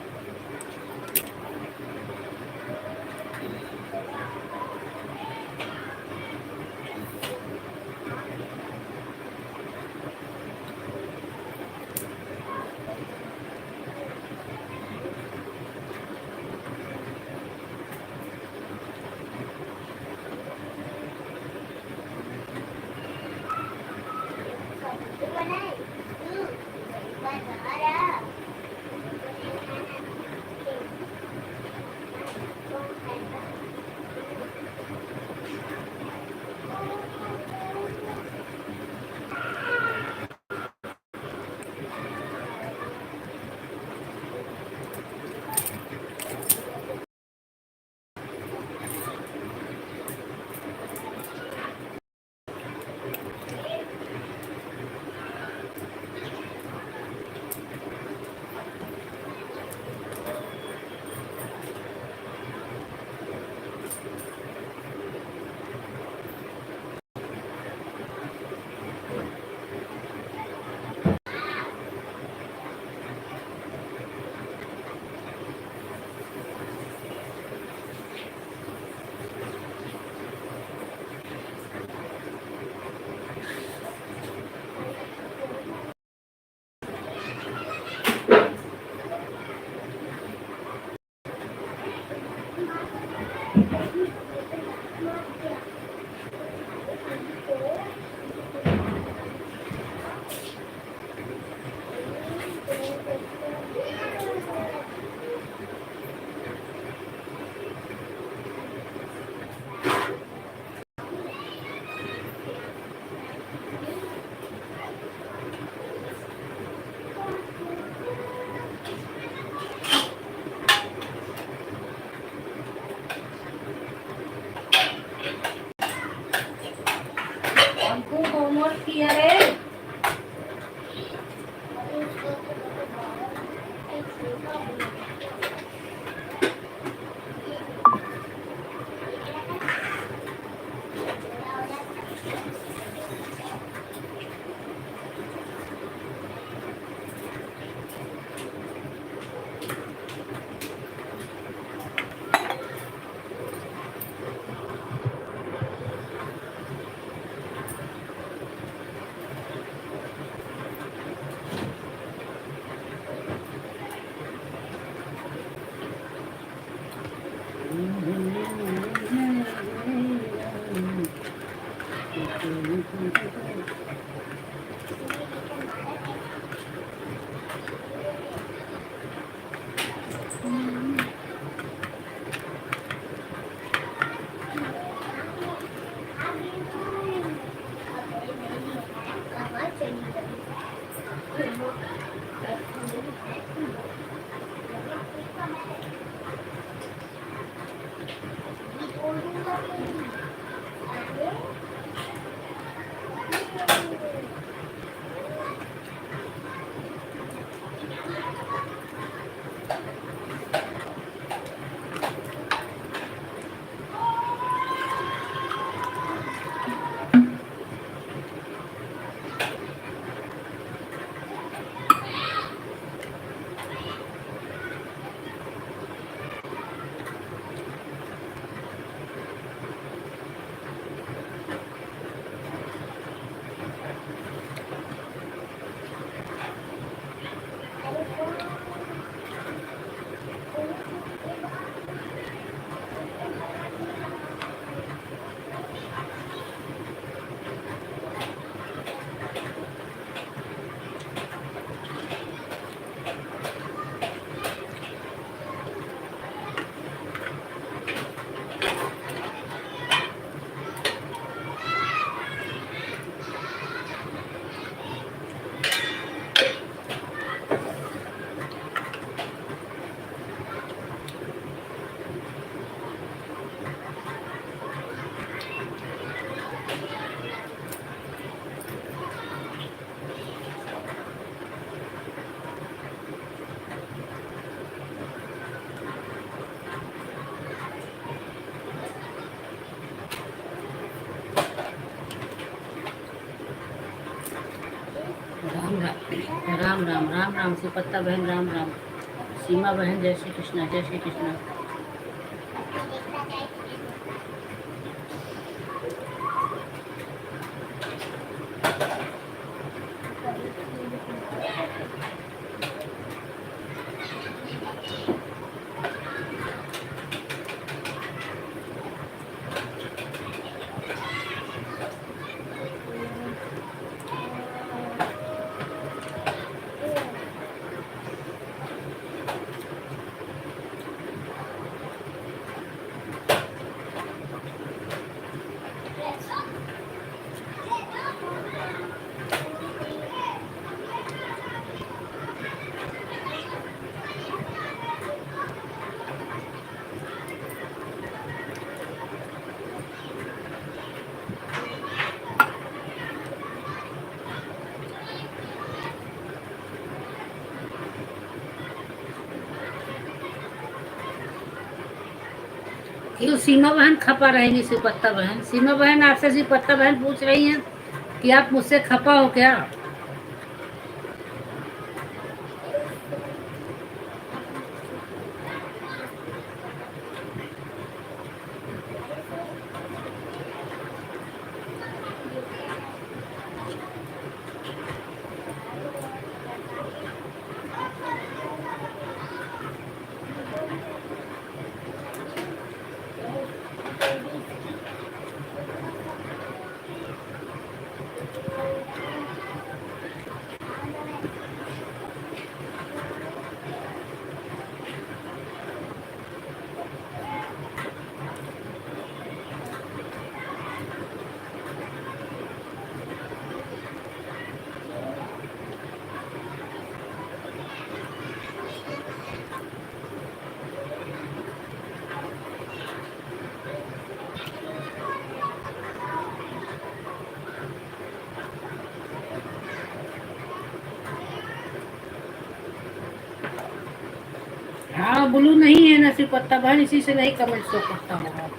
राम राम राम राम सुपत्ता बहन राम राम। सीमा बहन जय श्री कृष्णा जय श्री कृष्णा। क्यों सीमा बहन खपा रहेंगी सुपत्ता बहन? सीमा बहन आपसे सुपत्ता बहन पूछ रही हैं कि आप मुझसे खपा हो क्या? हाँ ब्लू नहीं है ना सिर्फ पत्ता बहन, इसी से नहीं कमेंट शो करता होगा।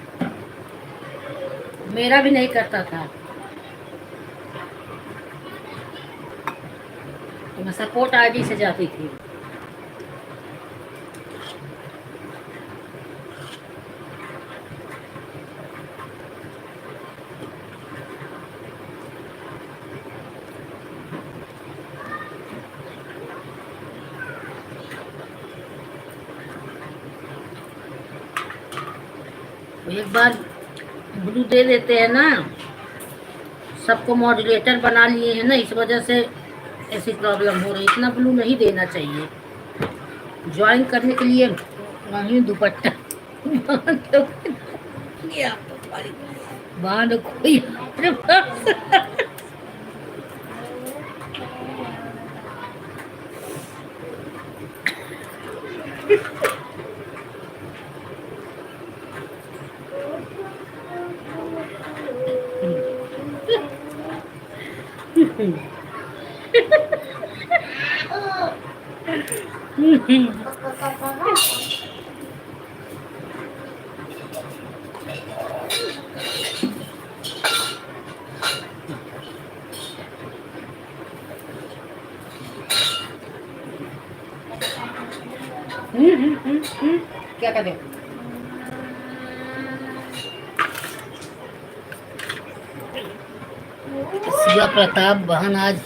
मेरा भी नहीं करता था, तो मैं सपोर्ट आईडी से जाती थी। एक बार ब्लू दे देते हैं ना, सबको मॉड्यूलेटर बना लिए हैं ना, इस वजह से ऐसी प्रॉब्लम हो रही। इतना ब्लू नहीं देना चाहिए। ज्वाइन करने के लिए वहीं दुपट्टा बांध कोई क्या करें। शिवा प्रताप बहन, आज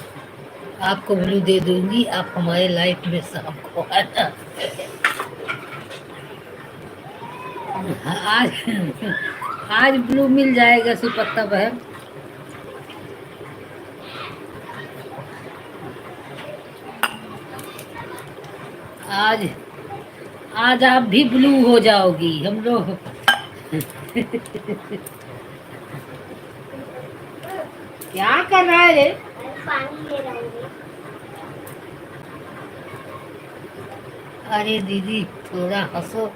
आपको ब्लू दे दूंगी, आप हमारे लाइफ में शाम को आना। आज आज ब्लू मिल जाएगा सुपत्ता बहन। आज आज आप भी ब्लू हो जाओगी। हम लोग क्या कर रहा है रे? पानी ले रही हूँ। अरे दीदी थोड़ा हंसो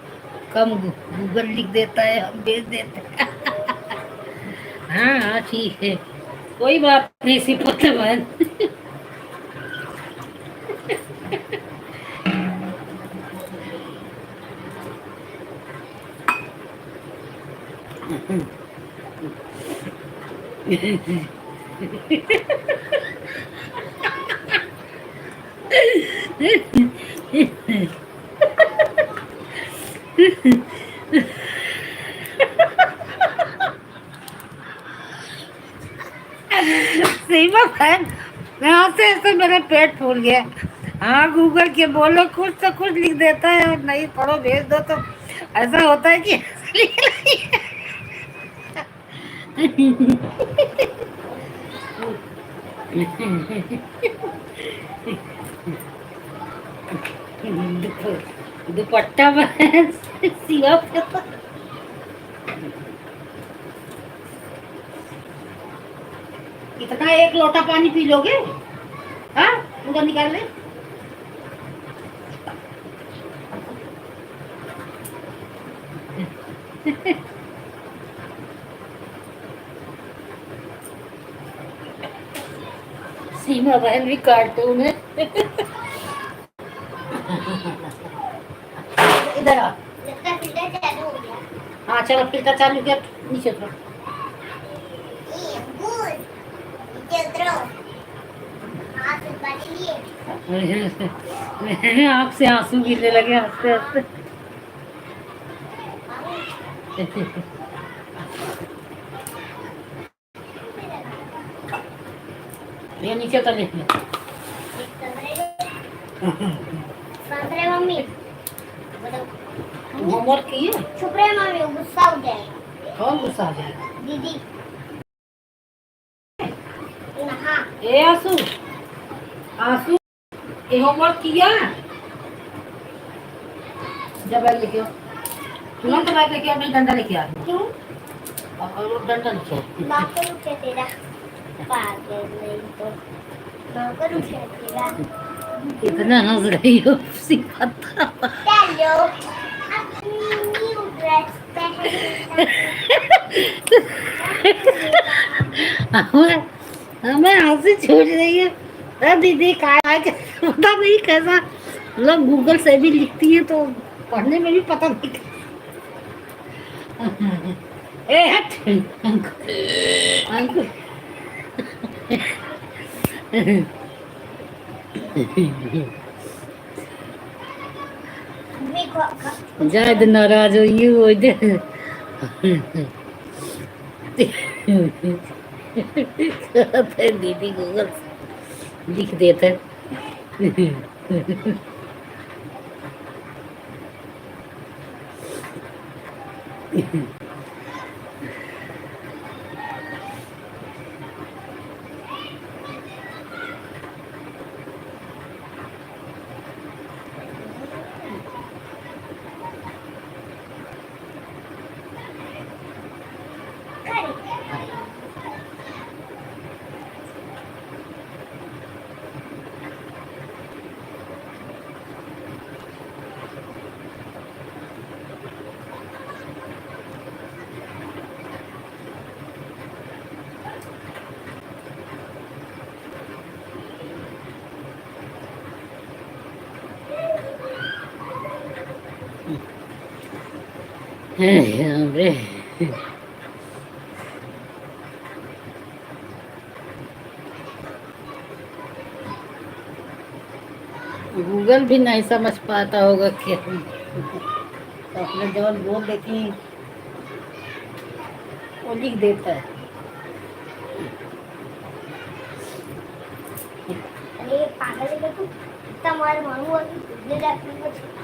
कम, गूगल लिख देता है, हम भेज देते हैं। हाँ हाँ ठीक है, कोई बात नहीं सिपत बहन। सीमा बहन, यहाँ से ऐसे मेरा पेट फूल गया। हाँ गूगल के बोलो कुछ तो कुछ लिख देता है, और नहीं पढ़ो भेज दो तो ऐसा होता है कि दुपट्टा बहन सिवा इतना एक लोटा पानी पी लोगे? हाँ उधर निकाल ले। सीमा बहन भी कार्टून है। इधर आ। लगता है फिल्टर चालू हो गया। हाँ चलो फिल्टर चालू किया, नीचे उतरो। ये गुड। नीचे उतरो। हाथ से पानी लिए। आँख से आंसू गिरने लगे हंसते हंसते। ये नीचे तो लिख ले। संतरे मम्मी। होमवर्क किए? छुप रहे मम्मी, गुस्सा हो जाएगा। कौन गुस्सा आ जाएगा? दीदी। नहा। ए आंसू, आंसू ये होमवर्क किया? जब बैग लेके आओ, तुरंत बैग लेके आओ, नहीं डंडा लेके आ। क्यों? और डंडा लेके आओ। बाकर उठे तेरा। पागल नहीं तो। बाकर उठे तेरा। इतना हंस रही हो सिखाता। चलो। अपनी न्यू ड्रेस पहन। हमें हंसी छूट रही है। अरे दीदी क्या पता नहीं कैसा, मतलब गूगल से भी लिखती है तो पढ़ने में भी पता नहीं। ए हट अंकुर मम्मी को जायद नाराज हो ये हो दे। फिर दीदी गूगल से लिख देते। हमरे गूगल भी नहीं समझ पाता होगा कि हम तो अपने जवान बोल देती वो लिख देता है। अरे पागल है तू, इतना मार मारूंगा कि ले जाती है।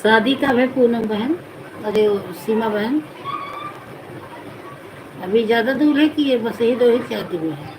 शादी कब है पूनम बहन? अरे सीमा बहन अभी ज्यादा दूर है कि ये बस यही 2 ही 4 दिन में है?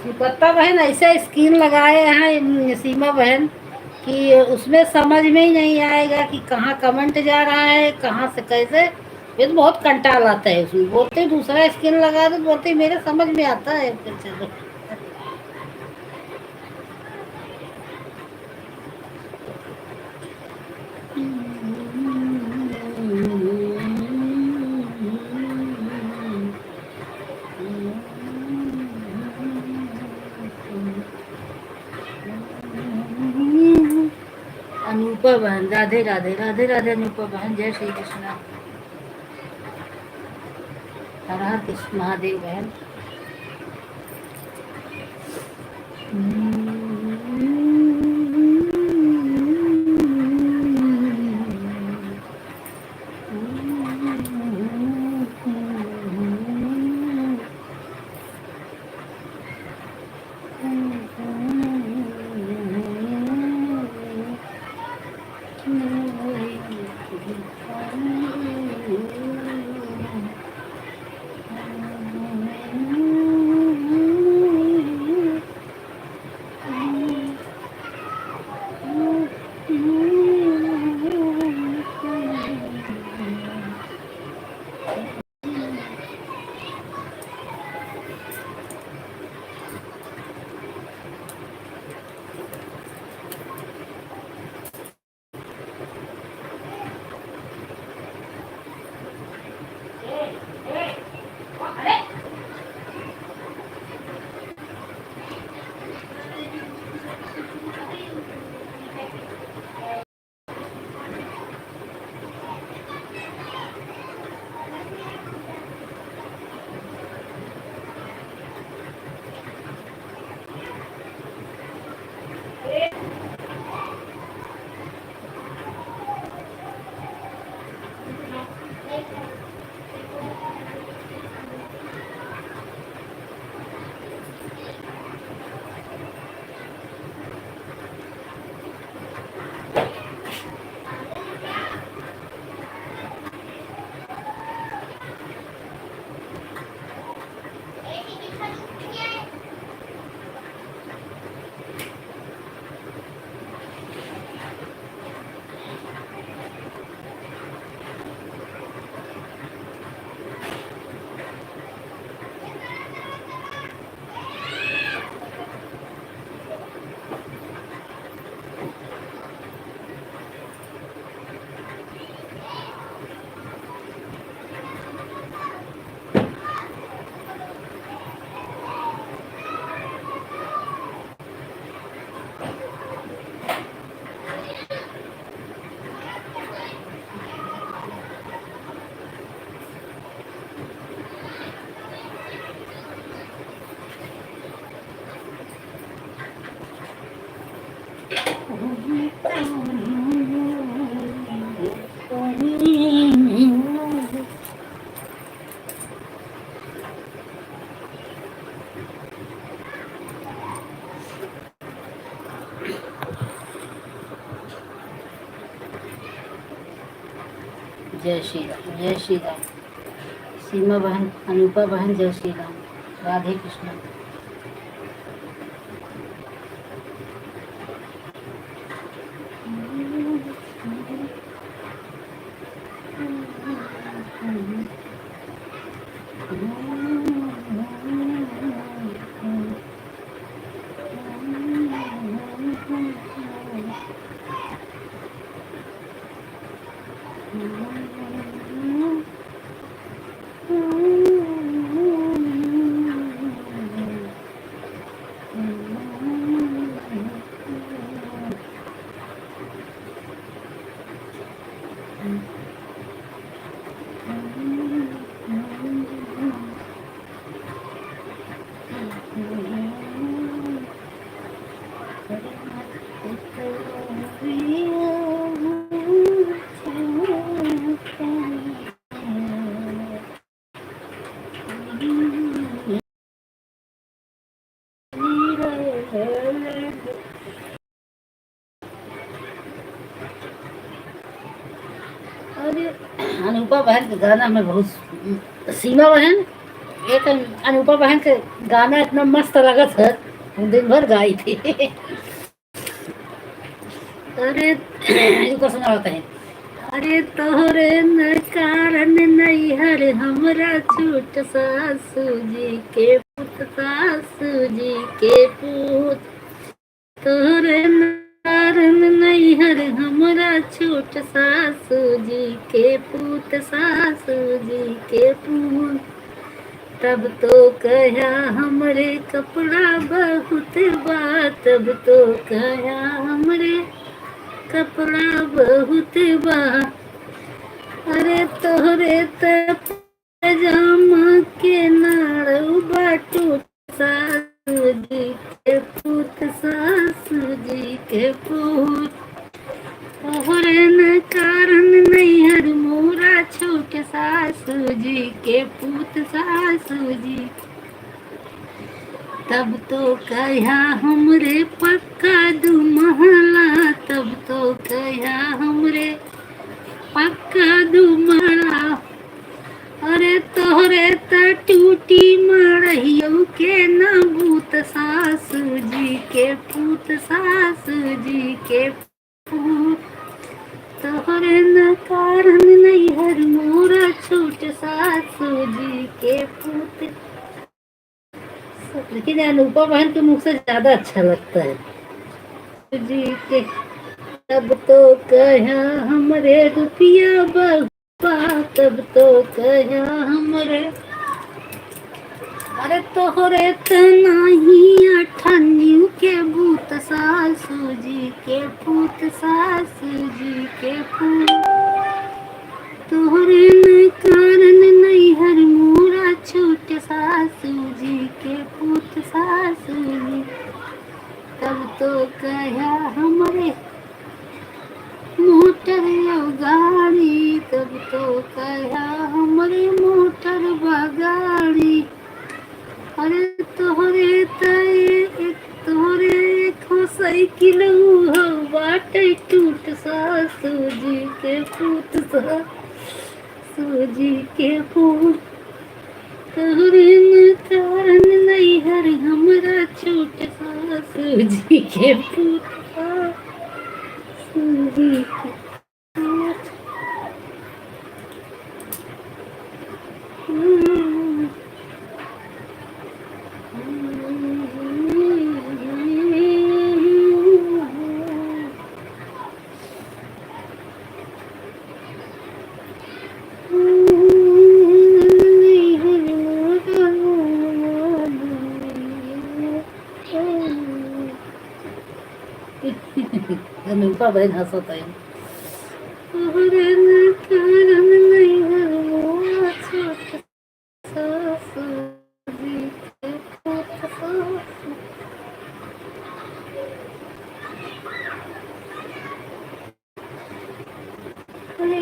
सुपत्ता बहन ऐसे स्कीम लगाए हैं सीमा बहन कि उसमें समझ में ही नहीं आएगा कि कहाँ कमेंट जा रहा है, कहाँ से कैसे। ये तो बहुत कंटाल आता है उसमें, बोलते दूसरा स्किन लगा दो, बोलते मेरे समझ में आता है फिर चलो। अनुपा बहन राधे राधे, राधे राधे अनुपा बहन, जय श्री कृष्ण, हर हर कृष्ण महादेव बहन। जय श्री राम, जय श्री राम, सीमा बहन, अनुपा बहन, जय श्री राम, राधे कृष्ण। अनुपा बहन के गाना में बहुत, सीमा बहन, एक अनुपा बहन के गाना इतना मस्त लगत है, हम दिन भर गाई थी। अरे इनको सुनाते हैं। अरे तोहरे न कारण नैहर हमरा छूट, सासू जी के पुत, सासू जी के पुत, तोहरे न कारण नैहर हमरा छूट, सासू जी के पुत, सासू जी के पुत, तब तो कहा हमरे कपड़ा बहुत बा, तब तो कहा हमरे कपड़ा बहुत बा, अरे तोहरे तब पजामा के नाड़ू बाटू, सासू जी के पुत, सासू जी के पुत, तोहरे न कारण नैहर मोरा छूट, सासू जी के पुत, सासू जी, तब तो कहा हमरे पक्का दू महला, तब तो कहा हमरे पक्का दू महला, अरे तोहरे त टूटी मड़हियों के न भूत, सासू जी के पुत, सासू जी के पुत, तोहरे न कारण नैहर मोरा छूट, सासू जी के पुत। लेकिन अनुपा बहन के मुख से ज्यादा अच्छा लगता है। जी के तब तो कहा हमरे रुपया बहुबा, तब तो कहा हमरे, अरे तोहरे त नाही अठन्नी के भूत, सासू जी के पुत, सासू जी के पुत, तोहरे न कारण नैहर मोरा छूट, सासू जी के पुत, सासू जी, तब तो कहा हमरे मोटर या गाड़ी, तब तो कहा हमरे मोटर बगाड़ी, अरे तोहरे तोहरे एक साइकिल हो बाटे टूट, सासू जी के पुत, सासू जी के पुत, तोहरे न कारण नैहर हमरा छूट, सासू जी के पुत, सासू जी के पुत। अनुपा बहन हंसत है। तोहरे न कारण नैहर मोरा छूट, सासू जी के पुत, सासू, अरे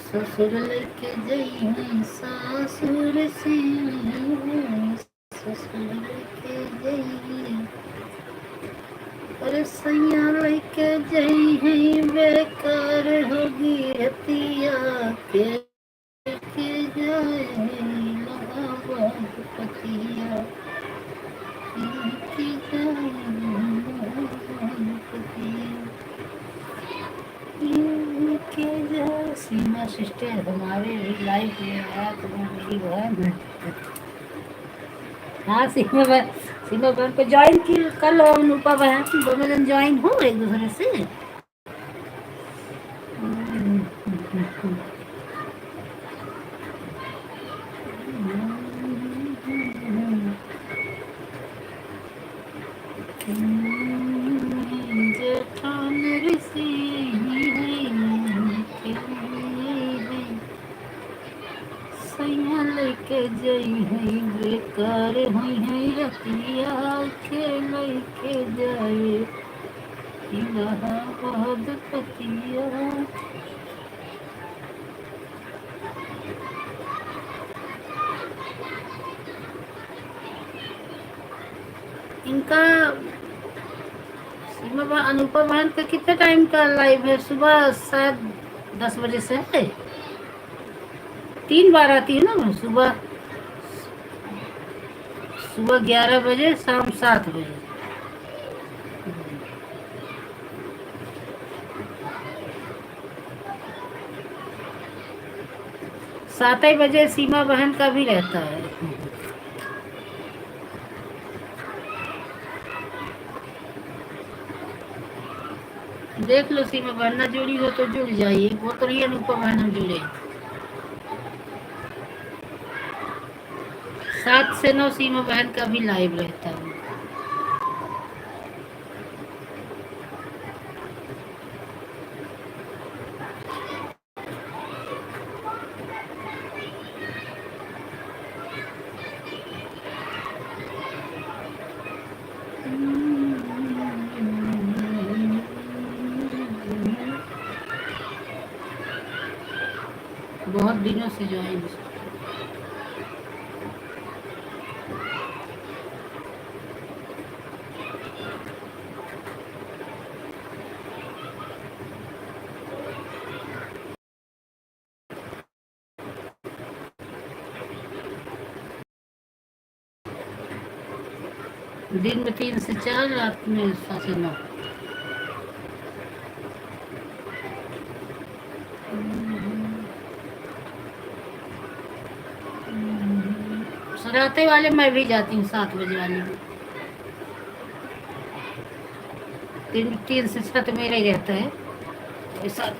ससुर लेके जइहे सासुर से ससुर लेके जइहे अरे सैया लेके जइहे बेकार होगी हतिया के जाए इलाहाबाद पतिया के जाए इलाहाबाद पतिया के जाए। सीमा सिस्टर हमारे भी लाइफ में आया तो वो मेरी बहन है। हाँ सीमा बहन को ज्वाइन की कर लो अनुपा बहन, दोनों जन ज्वाइन हो एक दूसरे से। जेठान ऋषि सैया लेके जइहे बेकार हुई है रतिया के लेके जाए इलाहाबाद पतिया। इनका सीमा अनुपा बहन का कितने टाइम का लाइव है? सुबह शायद 10 बजे से है, 3 बार आती है ना, सुबह 11 बजे, शाम 7 बजे। सात ही बजे सीमा बहन का भी रहता है। देख लो सीमा बहन ना जुड़ी हो तो जुड़ जाइए, वो तो नहीं अनुपा बहन हम जुड़े। 7 से 9 सीमा बहन का भी लाइव रहता है। बहुत दिनों से ज्वाइन दिन में 3 से 4, रात में 7 से 9। सराते वाले मैं भी जाती हूँ 7 बजे वाले में। 3 से 6 मेरा ही रहता है ऐसा।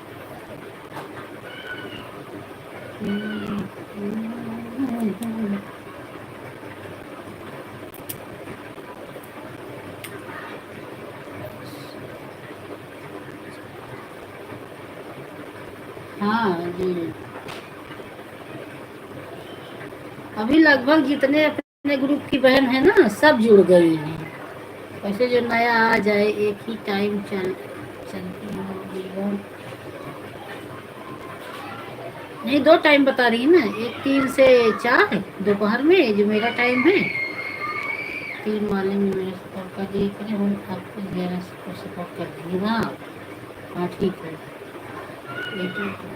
हाँ जी, अभी लगभग जितने अपने ग्रुप की बहन है ना सब जुड़ गई हैं। वैसे जो नया आ जाए एक ही टाइम चलती होगी। नहीं, 2 टाइम बता रही है ना, एक 3 से 4 दोपहर में जो मेरा टाइम है, 3 वाले में मेरा सपोर्ट कर दिए करें, हम आपको 11 को सपोर्ट कर देंगे। हाँ हाँ ठीक है, ये ठीक है।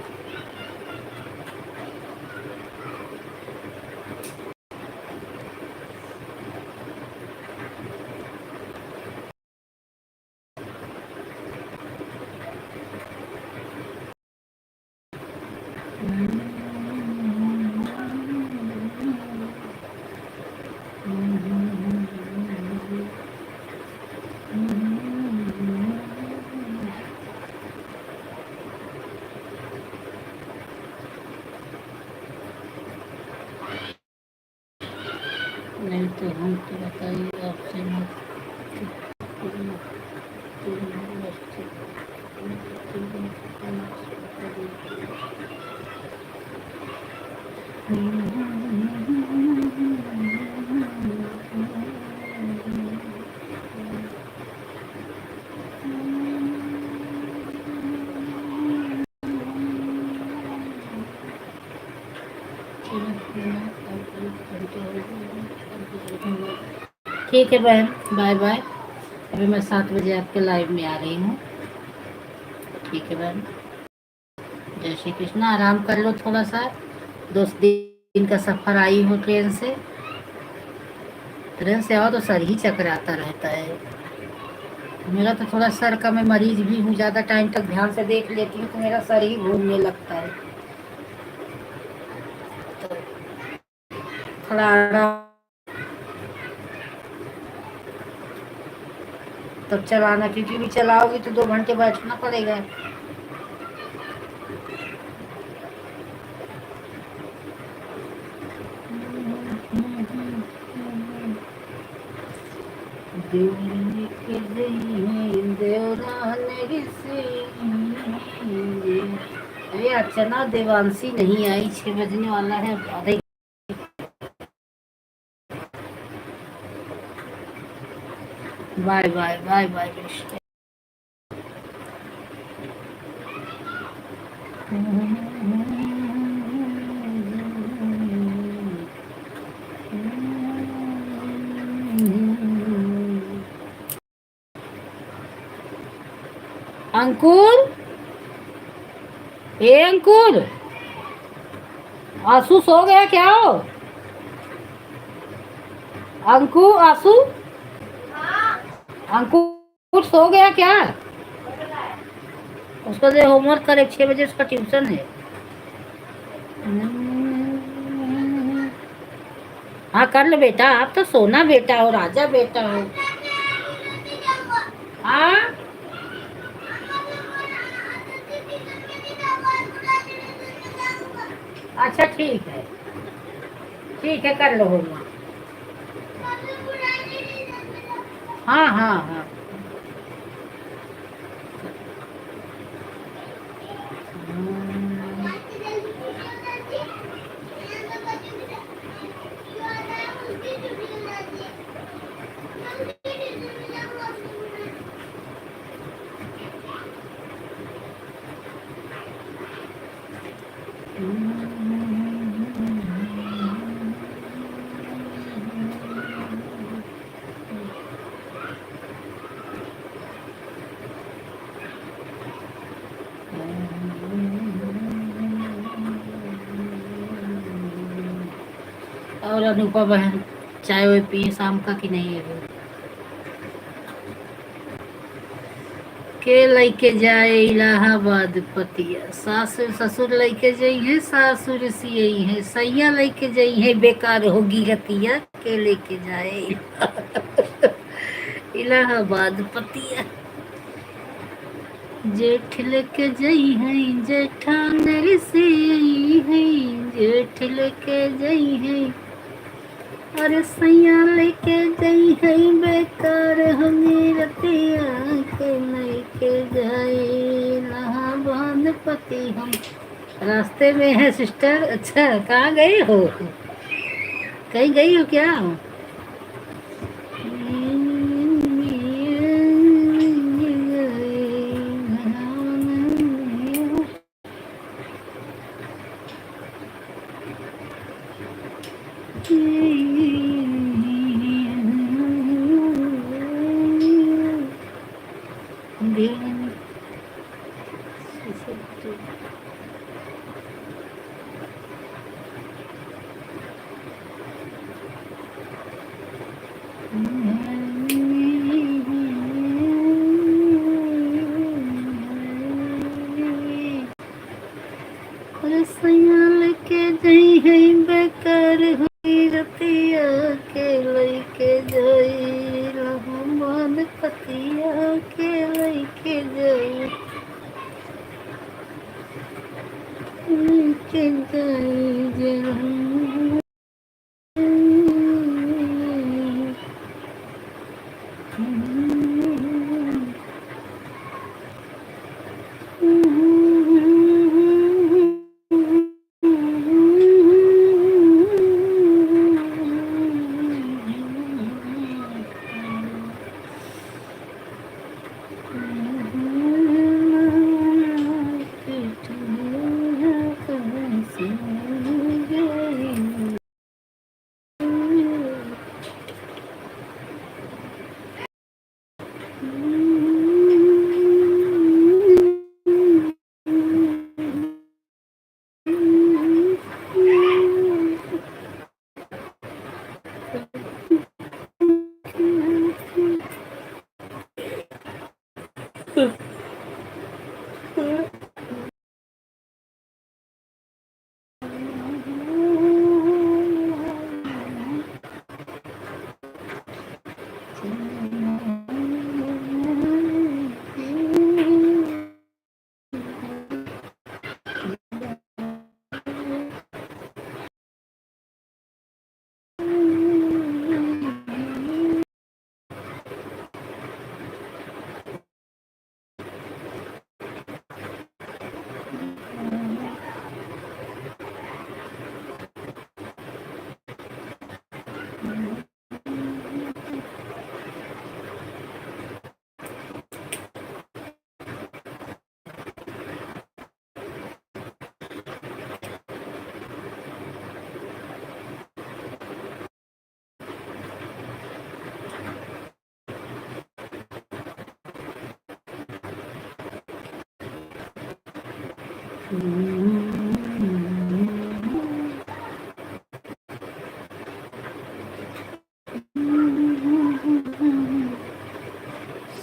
नहीं तो हम तो बताइए आपसे मत। ठीक है बहन, बाय बाय। अभी मैं 7 बजे आपके लाइव में आ रही हूँ। ठीक है बहन, जय श्री कृष्ण। आराम कर लो थोड़ा सा, 2 दिन का सफर आई हो ट्रेन से। ट्रेन से आओ तो सर ही चकराता रहता है। मेरा तो थोड़ा सर का, मैं मरीज भी हूँ, ज़्यादा टाइम तक ध्यान से देख लेती हूँ तो मेरा सर ही घूमने लगता है। तो थोड़ा आराम तब चलाना, क्योंकि भी चलाओगी तो 2 घंटे बैठना पड़ेगा। अरे अर्चना देवांशी नहीं आई, 6 बजने वाला है, आधे। Bye bye bye bye. Ankur, ए अंकुर, आंसू सो गया क्या हो? अंकु, आंसू, अंकुर सो गया क्या? उसका जो होमवर्क करे, 6 बजे उसका ट्यूशन है। हाँ कर लो बेटा, आप तो सोना बेटा हो, राजा बेटा हो। हाँ अच्छा ठीक है, कर लो होमवर्क। हाँ हाँ हाँ। और अनुपा बहन चाय वाय पिए शाम का कि नहीं है? के लेके जाए इलाहाबाद पतिया, सासुर ससुर लेके जाई है, सासुर सियई है, सैया लेके जाई है, बेकार होगी गतिया, के लेके जाए इलाहाबाद पतिया। जेठ लेके जाई है, जेठान सियई है, जेठ लेके जाई है, अरे सैया लेके गई है, बेकार हमें रतिया, के लेके जाए इलाहाबाद पति हम। रास्ते में है सिस्टर। अच्छा, कहाँ गई हो? कहीं गई हो क्या? सयाल के जई है बेकार हुई रतिया के लइके जई रहमान पतिया के लइके जई के जई जे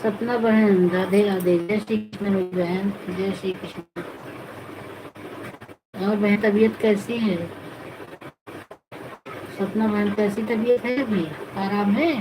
सपना बहन राधे राधे। जय श्री कृष्ण मेरी बहन, जय श्री कृष्ण। और बहन तबीयत कैसी है? सपना बहन कैसी तबीयत है? अभी आराम है?